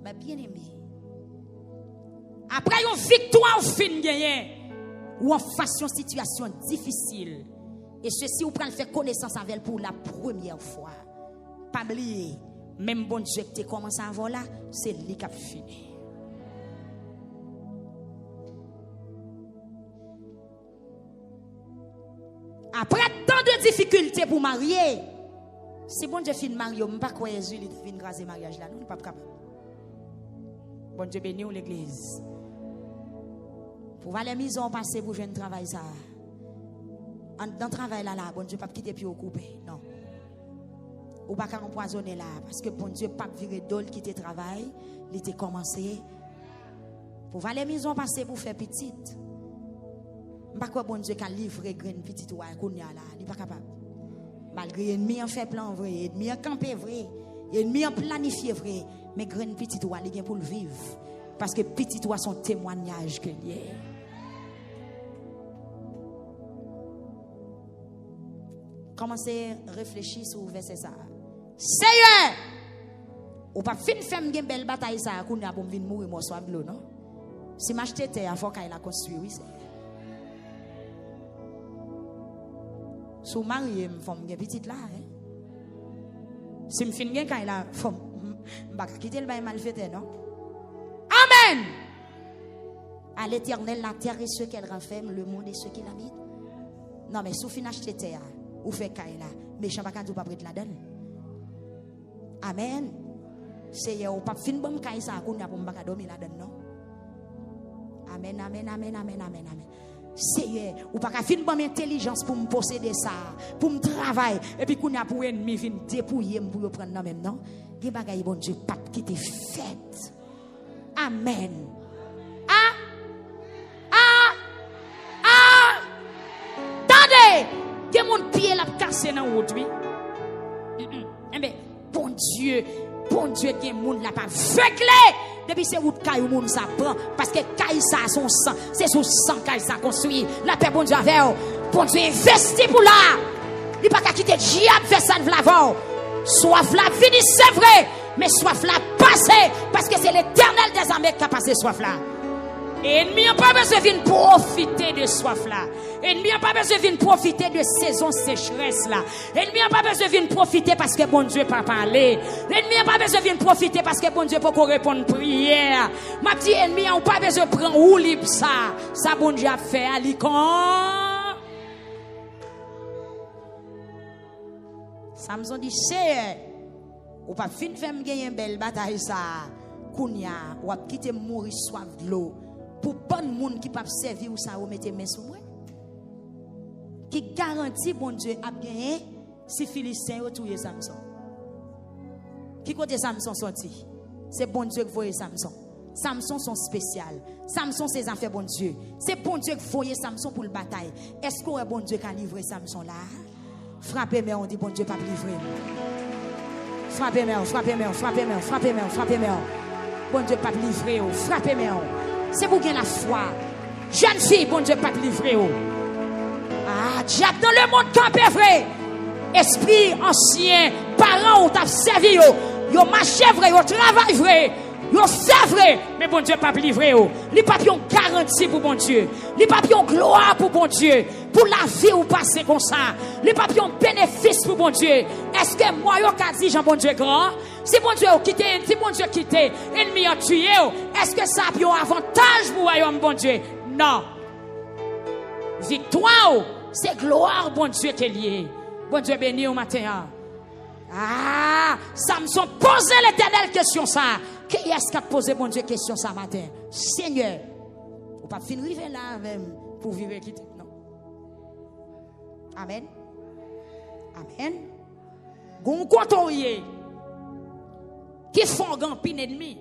Mais bien aimé. Après une victoire fin gagné ou en face une situation difficile et ceci ou prend faire connaissance avec elle pour la première fois. Pas oublier même bon Dieu qui commencé avant là, c'est lui qui a fini. Après tant de difficultés pour marier, si bon Dieu fin marier, je ne sais pas quoi Jésus il vient graser mariage là, non pas capable. Bon Dieu béni l'église. Pour aller maison passer pour jeune travail ça. Dans travail là bon Dieu pas quitter puis au couper, non. Ou pas empoisonner là parce que bon Dieu pas virer dol quitter travail, il était commencé. Pour aller maison passer pour faire petite. Pas quoi bon Dieu qui a livré graine petite ou kounya là, il pas capable. Malgré ennemi en fait plan vrai, ennemi en campé vrai, ennemi en planifié vrai, mais graine petite ou il pour le vivre parce que petite ou son témoignage que lié. Commencez à réfléchir sur verset ça. Seigneur, ou pas fin femme gen belle bataille ça kounya pour venir mourir moi soif l'eau non. Si m'acheter terre faut qu'il la construire oui c'est. Si je suis marié, je suis petite là. Si je suis marié, je ne vais pas quitter le bain mal fait. Non? Amen! À l'Éternel la terre et ceux qu'elle renferme, le monde et ceux qui l'habitent. Non mais si vous finissez acheter terre ou fait caille là, méchant pas quand vous pas prête la donne. Amen. C'est ou pas fin bon caille ça qu'on a pour me pas dormir la donne non. Amen, amen, amen, amen, amen, amen. Seigneur, ou pas fin bon intelligence pour me posséder ça, pour me travailler et puis qu'on a pour ennemi vinn dépouiller pour prendre non même non. Des bagaille bon Dieu pas qui te fait. Amen. Attendez, que mon pied l'a cassé dans route oui. Eh ben bon Dieu, que moun l'a pas aveuglé. Depuis c'est route caille moun ça prend parce que caille ça son sang, c'est sous sang caille ça construit. La paix bon Dieu avec bon Dieu investi pour là. Il pas qu'à quitter diable faire ça de l'avant. Soif là fini c'est vrai, mais soif là passé parce que c'est l'Éternel des armées qui a passé soif là. Ennemi n'a pas besoin de profiter de soif là. Ennemi n'a pas besoin de profiter de saison sécheresse là. Ennemi n'a pas besoin de profiter parce que bon Dieu pas parler. Ennemi n'a pas besoin de profiter parce que bon Dieu pas répondre prière. Ma petite ennemi n'a pas besoin de prendre ou libre ça. Ça bon Dieu a fait à l'icône. Samson dit c'est ou pas fin faire gagner une belle bataille ça. Kounya ou a quitter mourir soif de l'eau. Pour bon monde qui peut servir ou ça ou mettre main sur moi qui garantit bon Dieu a gagné si Philistin ou tuer Samson qui côté Samson sorti c'est bon Dieu qui voyait Samson. Samson son spécial. Samson ses affaires bon Dieu. C'est bon Dieu qui voyait Samson pour le bataille. Est-ce qu'on est bon Dieu qui a livré Samson là? Frappez-moi, on dit bon Dieu pas livré. Frappez-moi, frappez-moi, frappez-moi, frappez-moi, frappez-moi. Bon Dieu pas livré. Frappez-moi. C'est pour gagner la foi. Jeune fille, bon Dieu pas livré. Ah, diable dans le monde campé vrai. Esprit ancien, parents ont t'a servi yo marché vrai, yo travail vrai, yo fait vrai, mais bon Dieu pas livré. Li pas yon garantie pour bon Dieu. Li pas yon gloire pour bon Dieu. Pour la vie ou passer comme ça. Li pas yon bénéfice pour bon Dieu. Est-ce que moi yo ka dit Jean bon Dieu grand? Si bon Dieu quitte, si bon Dieu quitte, ennemi a tué, est-ce que ça a un avantage pour royaume bon Dieu? Non. Victoire, c'est gloire bon Dieu qui est lié. Bon Dieu béni au matin. Ah, Samson posait l'Éternel question ça. Qui est-ce qui a posé bon Dieu question ça matin? Seigneur, ou pas finir là même pour vivre quitter. Non. Amen. Amen. Gon contorier qui font gampin ennemi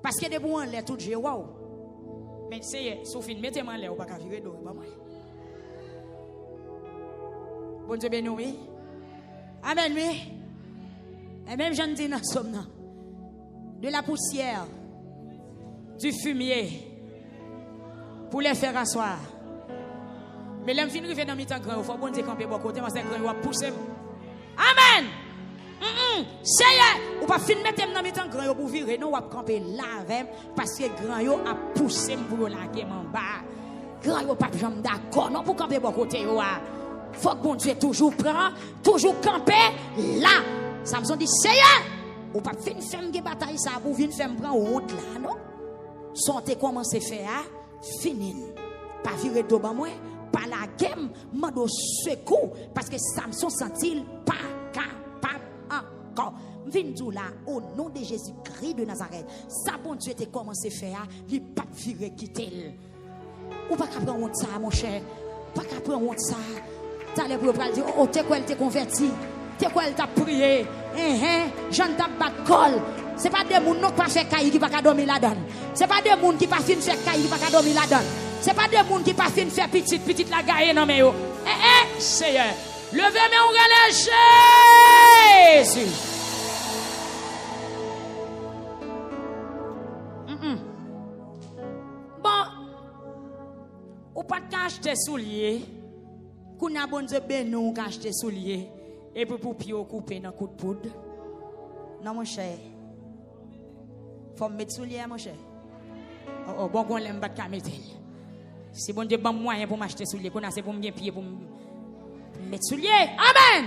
parce que des bons les tout j'ai wow. Mais c'est Sophie mettez-moi là ou pas virer d'eau pas moi. Bon Dieu béni oui. Amen oui. Et même j'en dis dans somme de la poussière du fumier pour les faire asseoir. Mais l'aime fin rive dans mi temps grand, il faut bon Dieu camper bon côté parce que grand va pousser. Amen. Seigneur, ou pas fin mettre dans mi temps grand pour virer non va camper là avec parce que grand yo a poussé pour la guerre en bas. Grand yo pas jamais d'accord non pour camper bon côté yo. Faut que bon Dieu toujours prend, toujours camper là. Samson dit Seigneur, ou pas fin faire une bataille ça pour venir faire prendre honte là non. Sortez commencer faire fini. Pas virer d'eau ban moi. Par la game, mando secours parce que Samson sent-il pas capable encore. Vindou là au nom de Jésus-Christ de Nazareth. Ça bon Dieu te commencé faire, il pas virer quitter. Ou pas prendre honte ça mon cher. Pas prendre honte ça. T'allais pour dire oh t'es quoi elle t'est converti. T'es quoi elle t'a prié. Jean t'a bat col. C'est pas des moun qui pas fait caille qui pas dormir là-dedans. C'est pas des moun qui pas fin faire caille qui pas dormir là-dedans. C'est pas des gens qui pas fin faire petite la gagne non mais yo. Seigneur, levez mes ongles Jésus. Bon, ou pas cacher tes souliers. Qu'on a bon Dieu ben nous cacher tes souliers et puis pour pied couper dans coup de poudre. Non mon cher. Faut mettre souliers mon cher. Oh bon qu'on l'aime pas mettre. Si bon Dieu ban moyen pour m'acheter souliers, qu'on a c'est pour me bien pied pour mettre souliers. Amen.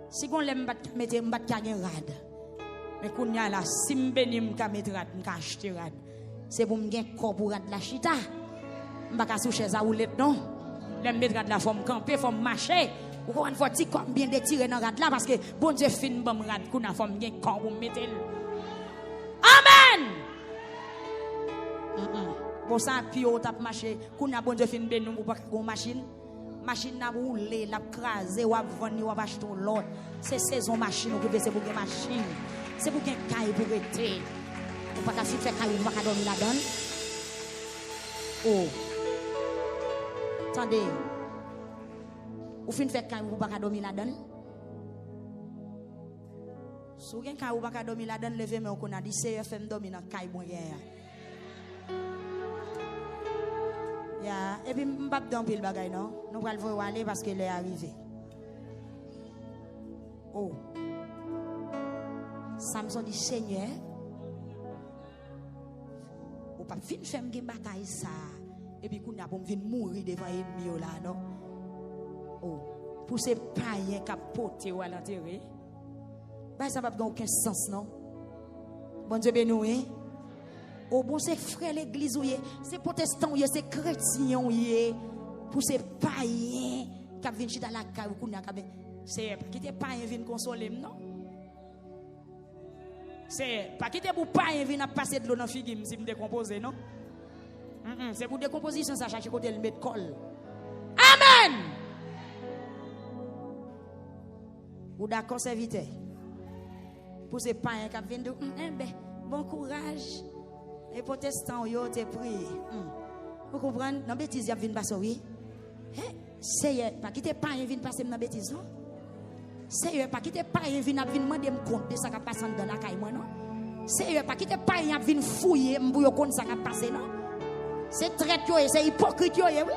Si on l'aime mettre m'bat gagner rad. Mais qu'on y a là, si m'béni m'ka mettre rad, m'ka acheter rad. C'est pour m'gen corps pour rad la chita. M'pa sou chaise à roulette non. L'aime mettre rad la forme camper, forme marcher. Ou qu'on faut ti comme bien détirer dans rad là parce que bon Dieu fin bam rad qu'on a forme gen corps pour mettre. Amen. Pour ça puis on tape marcher, qu'on a bon Dieu fin ben nous pour pas gon machine. Machine n'a roulé, l'a crasé ou a vendre ou a acheter l'autre. C'est saison machine ou c'est pour gen machine. C'est pour gen caille pour rester. Ou pas si faire caille ou pas dormir là-dedans. Oh. Attendez. Ou fin faire caille ou pas dormir là-dedans. Si vous avez ou pas dormir là-dedans, levez moi qu'on a dit c'est FM dormir dans caille bon hier. Ya, et puis m'pa dans pile bagay non. Nous va le voir aller parce qu'il est arrivé. Oh. Samson dit Seigneur, ou pas fin faire m'gen bataille ça. Et puis qu'on a pour venir mourir devant ennemi là non. Oh, pour ces païens qui porté ou à l'enterrer. Bah ça va pas aucun sens non. Bon Dieu béni. Oh bon c'est frère l'église ou c'est protestant ou c'est chrétien ou pour ces païens qui viennent chita la caille ou c'est pas quitter païen viennent consoler non. C'est pas quitter pour païen viennent passer de l'eau dans figuim si me décomposer non. C'est pour décomposition ça chaque côté le mettre colle. Amen. Ou d'accord serviteur. Pour ces païens qui viennent de bon courage. Les protestants yo te prié. Vous comprenez? Dans bêtise y a vinn passer oui. C'est pas quitter païen vinn passer dans bêtise non. C'est pas quitter païen vinn demander me compte de ça qui passe dans la caille moi non. C'est pas quitter païen vinn fouiller me pour compte ça qui passe non. C'est traite yo c'est hypocrite yo oui.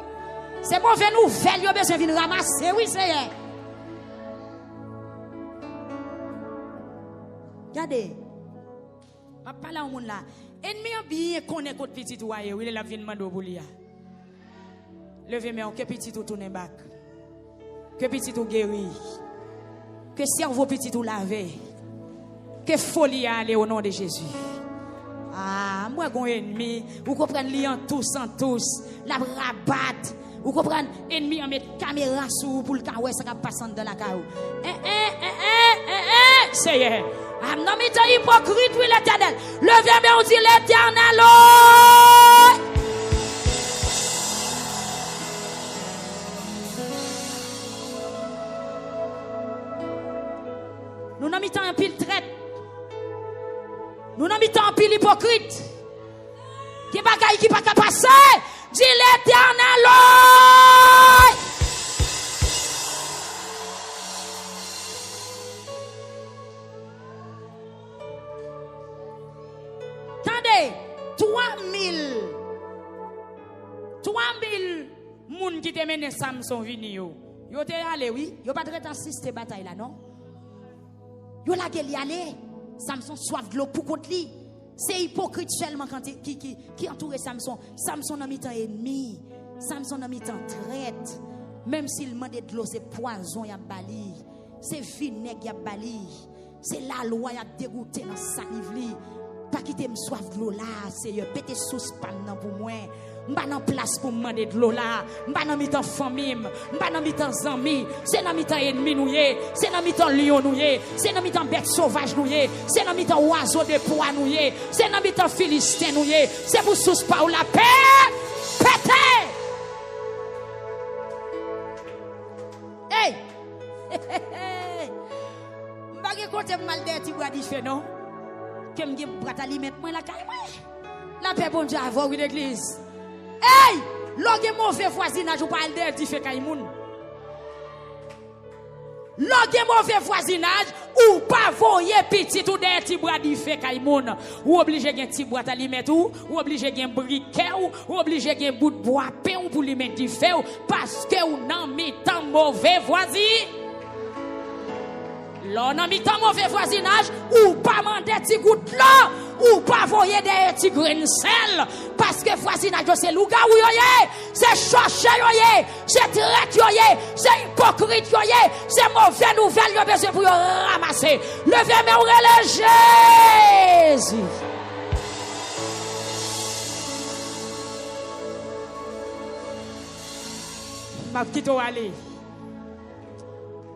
C'est mauvais nouvelle yo besoin vinn ramasser oui c'est. Regardez. Ma parle au monde là. Ennemi a bien connaît côté petit ou ailleurs, il est la vie demande au bolia. Levez moi que petit ou tourner back. Que petit ou guéri. Que cerveau petit ou lavé. Que folie aller au nom de Jésus. Ah, moi gon ennemi, vous comprenez liant tous en tous, la rabat. Vous comprenez ennemi en mettre caméra sur pour le cas ouais ça va passer dans la caou. C'est I'm not me hypocrite with l'éternel. Levez bien on dit l'éternel. Nous n'avons pas un pile traite. Nous n'avons pas un pile hypocrite. Qui bagaille qui pas passer. Dit l'éternel. Attendez, 3000 moun qui te mené Samson vini yo. Yo te allé oui, yo pas traité assister bataille là non. Yo la gel y aller. Samson soif de l'eau pour contre lui. C'est hypocrite seulement quand qui entoure Samson. Samson n'a mis tant ennemi. Samson n'a mis tant traite. Même s'il demande de l'eau, c'est poison y a bali. C'est vinaigre y a bali. C'est la loi y a dégoûté dans salive. Pas quitter me soif de l'eau là, Seigneur, pété sous spam nan pour moi. M'pa nan place pour demander de l'eau là, m'pa nan mitan famille, m'pa nan mitan zami, c'est nan mitan ennemi nou yé, c'est nan mitan lion nou yé, c'est nan mitan bête sauvage nou yé, c'est nan mitan oiseau de proie nou yé, c'est nan mitan philistin nou yé, c'est pour sous pa ou la paix, pété. Hey! M'pa gen kote mal de ti bois di fait non? Que me prata li mettre moi la caille moi la paix bon Dieu avant l'église. Hey, l'oge mauvais voisinage ou pas le dit fait caille moun. L'oge mauvais voisinage ou pas voyer petit ou des petits bras di fait caille moun. Ou obligé gen petit boîte à li mettre ou obligé gen briquet ou obligé gen bout de bois pain ou pour li mettre di fait parce que ou nan mi temps mauvais voisin. L'on a mis tant mauvais voisinage, ou pas mander petit goutte là, ou pas voyer des petits grains de sel, parce que voisinage c'est louga ou yoye, c'est chercher yoye, c'est traite yoye, c'est hypocrite yoye, c'est mauvais nouvelle yo besoin pour ramasser. Levez mes oreilles Jésus. Ma petite aller.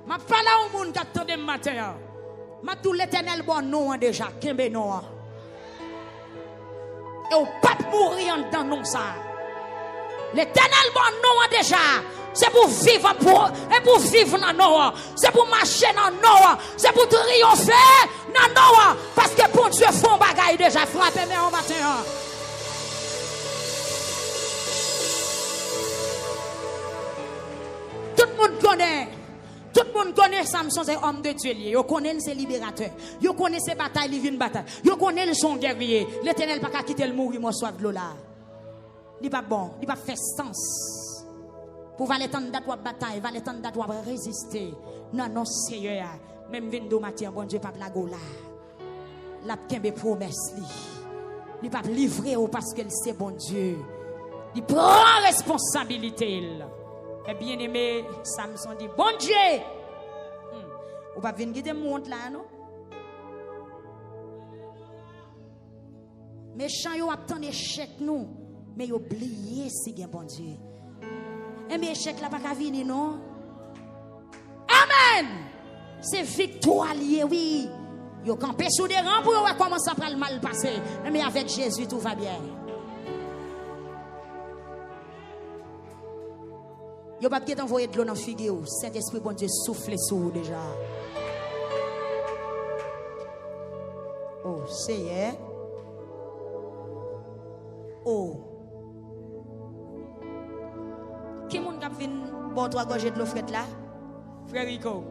Ma parle au monde qui attend de matin. Ma tout l'éternel bon nom déjà, kembe non. Et au pas mourir dans non ça. L'éternel bon nom déjà, c'est pour vivre et pour vivre dans Noah, c'est pour marcher dans Noah, c'est pour triompher dans Noah parce que pour Dieu font bagaille déjà frappez mais en matin. Tout le monde connaît Samson, c'est homme de Dieu. Vous connaissez ses libérateurs. Vous connaissez ses batailles, il vient de bataille. Vous connaissez son guerrier. L'Éternel n'a pas quitté le mourir, moi, soif de l'eau là. Il n'est pas bon, il n'est pas fait sens. Pour valer tant de bataille, valer tant de résister. Non, non, Seigneur. Même 22 matin, bon Dieu, pas de la gola. La kembe promesse, il n'est pas livré parce que c'est bon Dieu. Il prend responsabilité. Et bien aimé, Samson dit, bon Dieu, on va venir guider monde là, non? Méchant, yo attend échec nous, mais yo oublié si gen bon Dieu. Et mais échec là pas qu'à venir, non? Amen! C'est victoire liée, oui. Yo campé sous des rangs pour voir comment ça va le mal passer. Mais avec Jésus, tout va bien. Yo pas peut envoyer de l'eau dans figue ou Saint-Esprit bon Dieu souffle sur vous déjà. Oh, c'est oh. Qui moun k'ap vinn bon 3 gorgées de l'eau frette là? Frère Rico.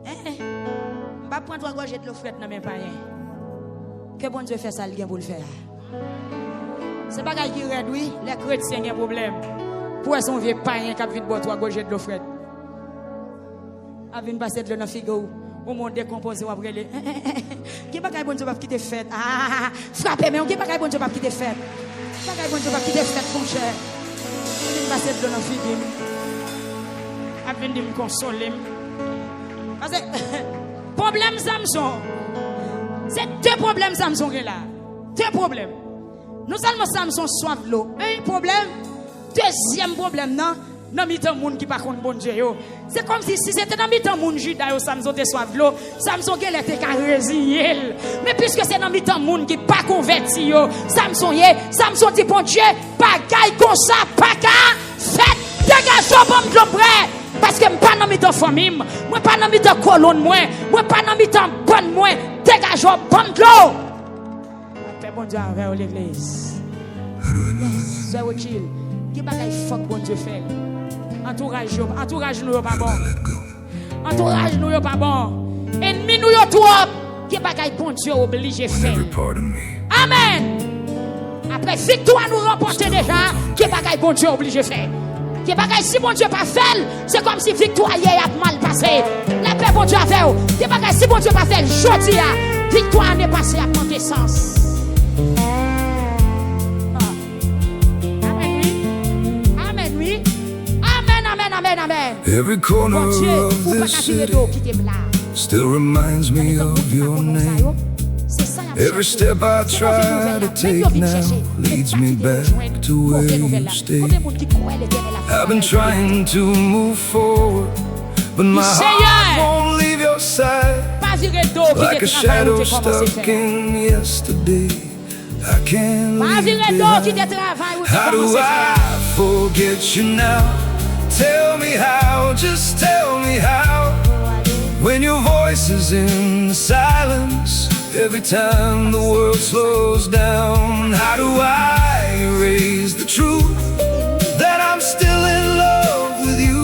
M'pa prendre 3 gorgées de l'eau frette dans mes païens. Que bon Dieu fait ça, il vient pour le faire. C'est pas qui red oui, les chrétiens ont un problème. Pourquoi son vieux païen qui a vu boire 3 gorgées de l'eau frette? A vu passer de l'eau dans figo au monde décomposé ou après les. Qui pas bon Dieu pas quitter fête. Ah, frappez mais qui pas bon Dieu pas quitter fête. Pas bon Dieu pas quitter fête mon cher. Il passer de l'eau dans figo. A venir me consoler. Parce que problème Samson. C'est 2 problèmes Samson qui là. 2 problèmes. Non seulement Samson soif de l'eau, un problème. Deuxième problème, non mi-temps monde qui pas contre bon Dieu. C'est comme si c'était dans mi-temps monde Juda, Samson te soif de l'eau, Samson qui était qu'à résigner. Mais puisque c'est dans mi-temps monde qui pas converti, Samson dit bon Dieu, bagaille comme ça, pas qu'à fait, dégage bon de près. Parce que je ne suis pas dans mi-temps famille, je ne suis pas dans mi-temps colonne, je ne suis pas dans mi-temps bonne, dégage bon de l'eau. Fais bon Dieu envers l'église. C'est utile. Qui bagaille fuck bon Dieu fait. Entourage nous pas bon. Entourage nous pas bon. Ennemi nous trop. Qui bagaille bon Dieu obligé faire. Amen. Après victoire nous remporter déjà. Qui bagaille bon Dieu obligé faire. Qui bagaille si bon Dieu pas fait, c'est comme si victoire hier a mal passé. La paix bon Dieu a fait. Qui bagaille si bon Dieu pas fait, jodi a victoire n'est passée à prendre sens. Amen. Every corner of this city still reminds me of your name. Every step I try to take now leads me back to where you stayed. I've been trying to move forward, but my heart won't leave your side. Like a shadow stuck in yesterday, I can't leave behind. How do I forget you now? Tell me how, just tell me how. When your voice is in silence, every time the world slows down. How do I erase the truth that I'm still in love with you?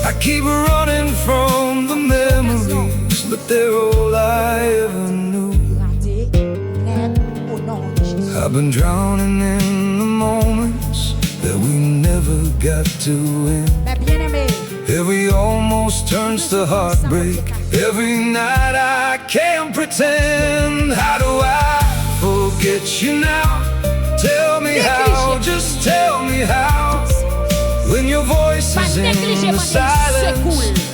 I keep running from the memories, but they're all I ever knew. I've been drowning in the moments that we never got to end. Every almost turns to heartbreak, Every night I can't pretend. How do I forget you now? Tell me how, just tell me how. When your voice is in the silence,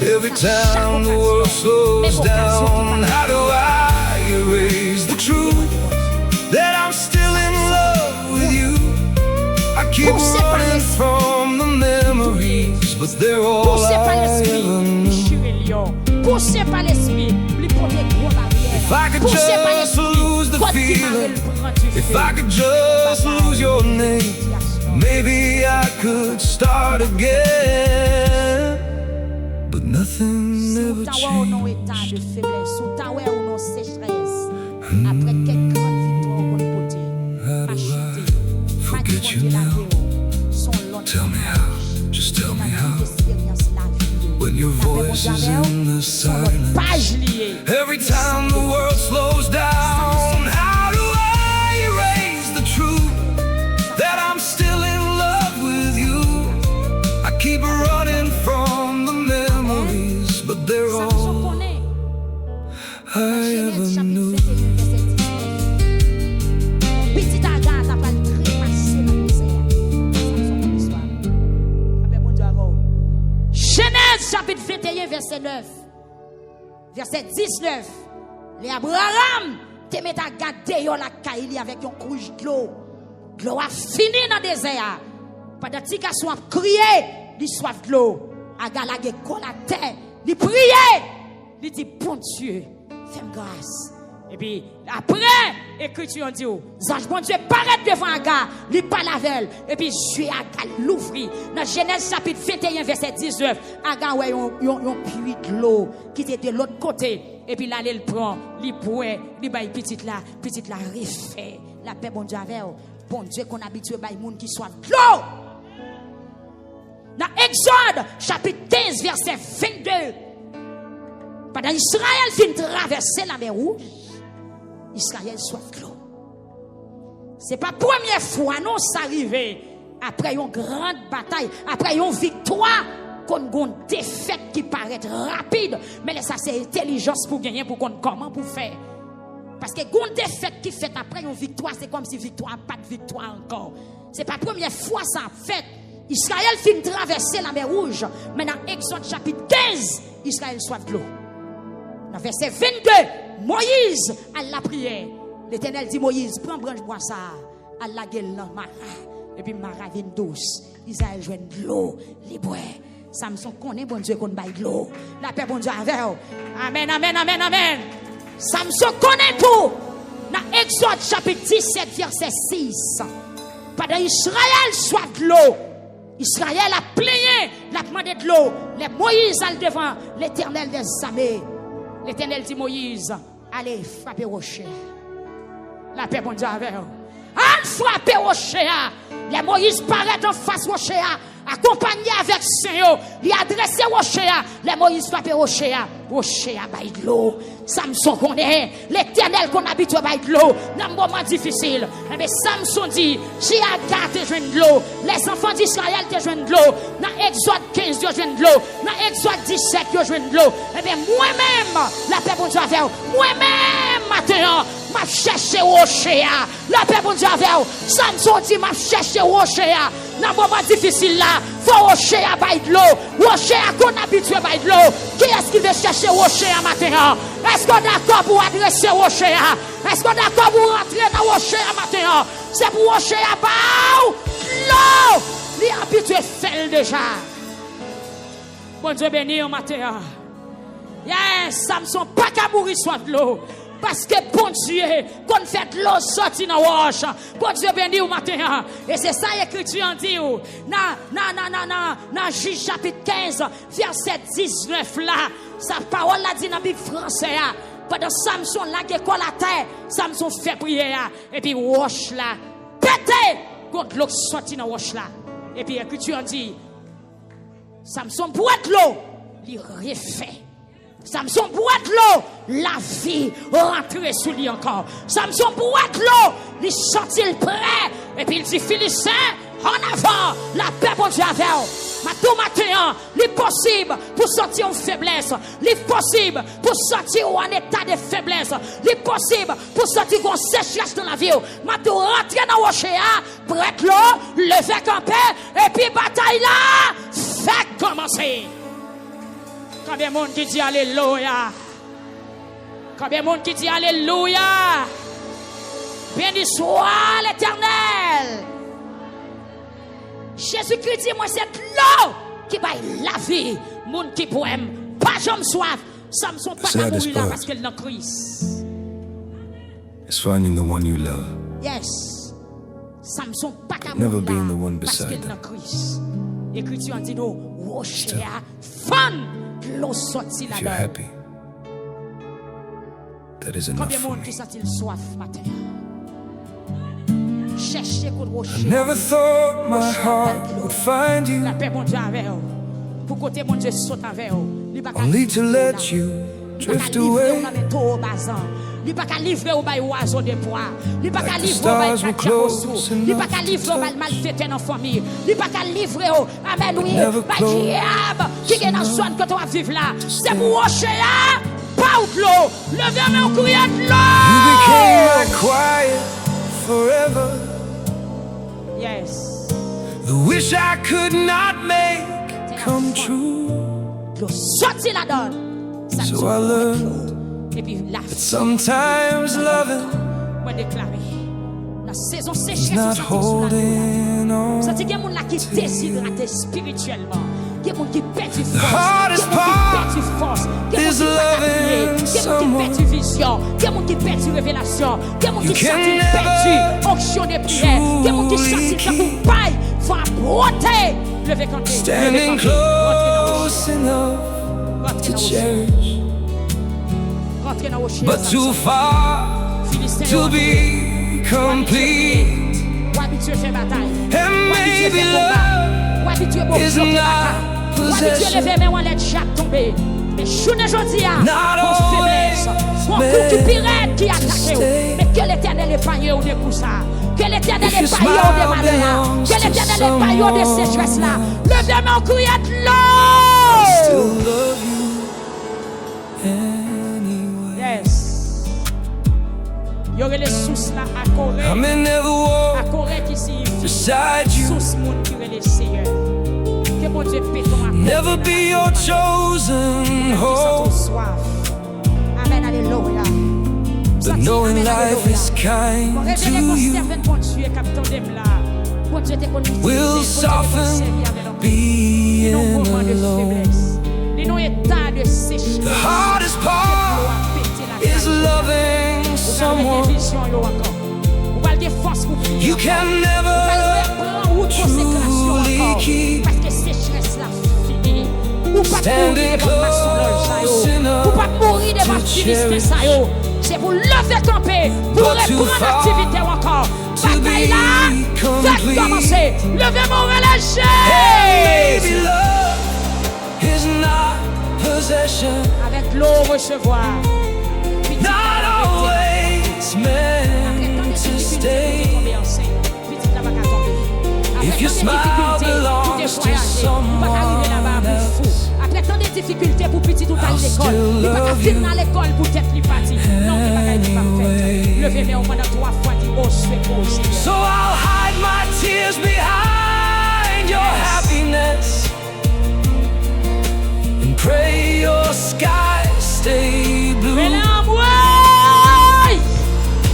every time the world slows down. How do I erase the truth that I'm still in love with you? I keep running from the memories, but they're all I ever knew. If I could just lose the feeling, if I could just lose your name, maybe I could start again. But nothing ever changed. How do I forget you now? Tell me how, just tell me how. When your voice is in the silence, every time the world slows down. How do I erase the truth that I'm still in love with you? I keep running from the memories, but they're all I ever knew. Genèse chapitre 21 verset 9. Verset 19. Les Abraham te met à garder la caille avec un couche de l'eau. L'eau a fini dans le désert. Pendant que tu as crié, il soif de l'eau. Aga la gueule la terre, il priait. Il dit bon Dieu, fais-moi grâce. Et puis après, écriture dit, ange bon Dieu paraît devant Aga, il parle avec. Et puis Dieu Aga l'ouvrit. Dans Genèse chapitre 21 verset 19, Aga ouais un puits de l'eau qui était de l'autre côté. Et puis là il prend, il boit, il baille petite là refait. La paix bon Dieu avec. Bon Dieu qu'on habitue baille monde qui soit de l'eau. Dans Exode chapitre 15 verset 22. Pendant Israël fin traverser la mer Rouge, Israël soif de l'eau. C'est pas la première fois non ça arrivé après une grande bataille, après une victoire qu'on a une défaite qui paraît rapide, mais ça c'est intelligence pour gagner pour qu'on comment pour faire. Parce que une défaite qui fait après une victoire, c'est comme si victoire pas de victoire encore. C'est pas la première fois ça fait. Israël fin traverser la mer Rouge, mais dans Exode chapitre 15, Israël soif de l'eau. Dans verset 22, Moïse à la prière. L'Éternel dit Moïse, prends branche bois ça, à la gueule Mara, et puis Mara vient douce. Israël joue de l'eau, libre. Samson connaît bon Dieu qu'on baille de l'eau. La paix bon Dieu avec. Amen, amen, amen, amen. Samson connaît tout. Dans Exode chapitre 17 verset 6. Pendant Israël soit de l'eau. Israël a plaigné, l'a demandé de l'eau. Les Moïse al devant l'Éternel des armées. L'Éternel dit Moïse, allez frapper rocher. La paix bon Dieu avec. Allez frapper rocher. Les Moïse paraît en face rocher, accompagné avec Seigneur. Il adressé rocher. Les Moïse frappé rocher. Rocher a bail de l'eau. Samson connaît l'Éternel qu'on habite à bail de l'eau dans un moment difficile. Mais Samson dit, si Agar te joint de l'eau, les enfants d'Israël te joignent de l'eau. Dans Exode 15 te joignent de l'eau. Dans Exode 17 te joignent de l'eau. Et bien moi-même, la paix bon Dieu avec moi-même maintenant, m'a cherché rocher. La paix bon Dieu avec Samson dit m'a cherché rocher. Dans un moment difficile là, faut rocher à bail de l'eau. Rocher à qu'on habitue à bail de l'eau. Qui est-ce qui veut chercher rocher à matin? Est-ce qu'on est d'accord pour adresser rocher? Est-ce qu'on est d'accord pour rentrer dans rocher à matin? C'est pour rocher à bail l'eau. Les habitués fait déjà. Bon Dieu béni au matin. Yes, Samson pas qu'à mourir soit de l'eau. Parce que bon Dieu, qu'on fait de l'eau sortir dans la roche. Bon Dieu béni au matin. Et c'est ça l'écriture en dit. Dans Juge chapitre 15, verset 19 là. Sa parole l'a dit dans la Bible française. Pendant Samson là qui colle la terre, Samson fait prière. Et puis roche là, pété. Contre l'eau sorti dans la roche là. Et puis l'écriture en dit, Samson boit de l'eau, il refait. Samson boit de l'eau, la vie rentre sous lui encore. Samson boit de l'eau, il sortit le prêt. Et puis il dit, Philistin, en avant, la paix pour Dieu avec. Matin, il possible pour sortir en faiblesse. Il est possible pour sortir en état de faiblesse. Il est possible pour sortir en sécheresse dans la vie. Maintenant, rentrer dans le rocher, prête l'eau, lever camper, et puis bataille là, fait commencer. Combien de monde qui dit Alléluia? Combien de monde qui dit Alléluia? Béni soit l'Éternel. Jésus-Christ dit, moi c'est l'eau qui va la vie. Monde qui poème, pas jamais soif. Samson pas qu'à mourir là parce qu'elle n'a Christ. It's finding the one you love. Yes. Samson pas qu'à mourir là parce qu'elle n'a Christ. Écriture dit nous, rocher à fun. L'eau sorti là. If you're happy, that is enough Combien de for monde me. qui sent-il soif matin? Cherchez pour rocher. I never thought my heart would find you, La paix mon Dieu avec vous. Pour côté mon Dieu saute avec vous. only to let you drift away. Il n'y a pas qu'à livrer au bail oiseau de poids. Il n'y a pas qu'à Like the livrer au bail stars were close il n'y a pas enough qu'à livrer au bail malfaiteur dans la famille. Il n'y a pas qu'à livrer au amen oui. never Bail close diable qui est dans la zone que tu vas vivre là. C'est pour rocher là. Pas de l'eau. Levez mes couilles de You became my l'eau. quiet forever. Yes. The wish I could not make come true. L'eau sorti la donne. So I learned Et puis la that sometimes loving moi déclaré. La saison is sécheresse. not holding on. Ça dit qu'il y a des gens qui déshydratent spirituellement. Il y a des gens qui perdent du force. hardest Il y a des gens qui perdent du force. Il y a des is gens qui loving perdent du Il y a des gens qui perdent du vision. Il y a des gens qui perdent du révélation. Il y a des gens qui can sentent perdu. Onction de prière. Il y a des gens qui sentent que vous paille. Va broter. Levez quand Standing close enough to cherish, rentrez dans vos chaises. but too far to be complete. Ou habitué faire bataille. And Ou habitué maybe faire combat. Ou habitué love pour is bloquer la not carte. Ou habitué possession. lever mais on laisse Jacques tomber. Mais journée aujourd'hui, Not pour faiblesse, pour always coup qui pirate qui attaque. stay. Mais que l'Éternel est paillé au nez pour ça. Que l'Éternel If your est paillé au smile démalé là. belongs Que to l'Éternel est paillé au de someone, sécheresse là. Levez mais on couille de still l'eau. love you anyway. Yes. Il y aurait les sources là à Corée. I may never À walk Corée qui signifie beside you, source monde qui aurait les Seigneur. Que mon Dieu paie ton accord. never be your chosen hope. Amen, alléluia. But knowing life is kind to you will soften being alone. The hardest part is loving someone you can never truly keep. Standing close enough to cherish, c'est pour lever camper, pour but too reprendre far l'activité encore. to Bataille là, be faites complete. commencer. Levez mon relâché. Maybe love is not possession, Avec l'eau recevoir. not always meant to stay. If your smile belongs to someone else, après tant de difficultés pour petit tout à I'll l'école, still il pas love finir you dans l'école pour être plus parti. Non, il pas être parfait. anyway. Levez mais au moins 3 fois dit oh c'est beau Seigneur. So I'll hide my tears behind your happiness and pray your skies stay blue. Mais là moi,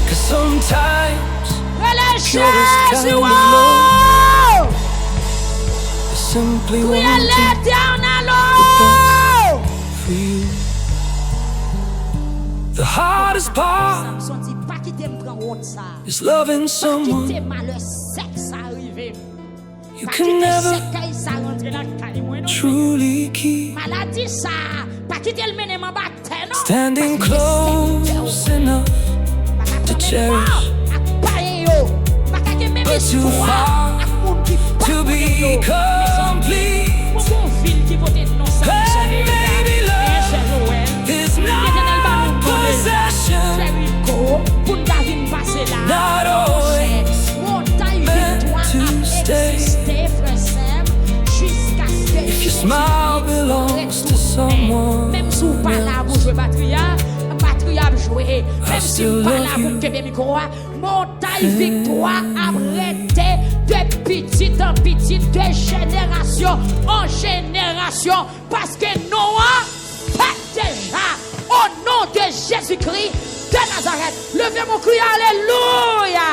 'Cause sometimes relâché Purest kind of wow. I simply Priez want l'Éternel. for you. The hardest part Samson dit pas quitter me prendre route ça. is loving Pas someone quitter malheur sexe arrivé. you Pas can quitter never sexe ça rentrer dans cali moi non. truly keep. Maladie ça, pas quitter le mener en bataille non. Standing close enough to cherish, but too far to be complete. And maybe love is not possession, not always meant to stay. smile belongs to someone. Même si vous pas là pour jouer batterie a joué. Même si vous pas là pour que micro, montagne victoire a arrêté de petite en petite, de génération en génération. Parce que Noah fait déjà au nom de Jésus-Christ de Nazareth. Levez mon cri, alléluia.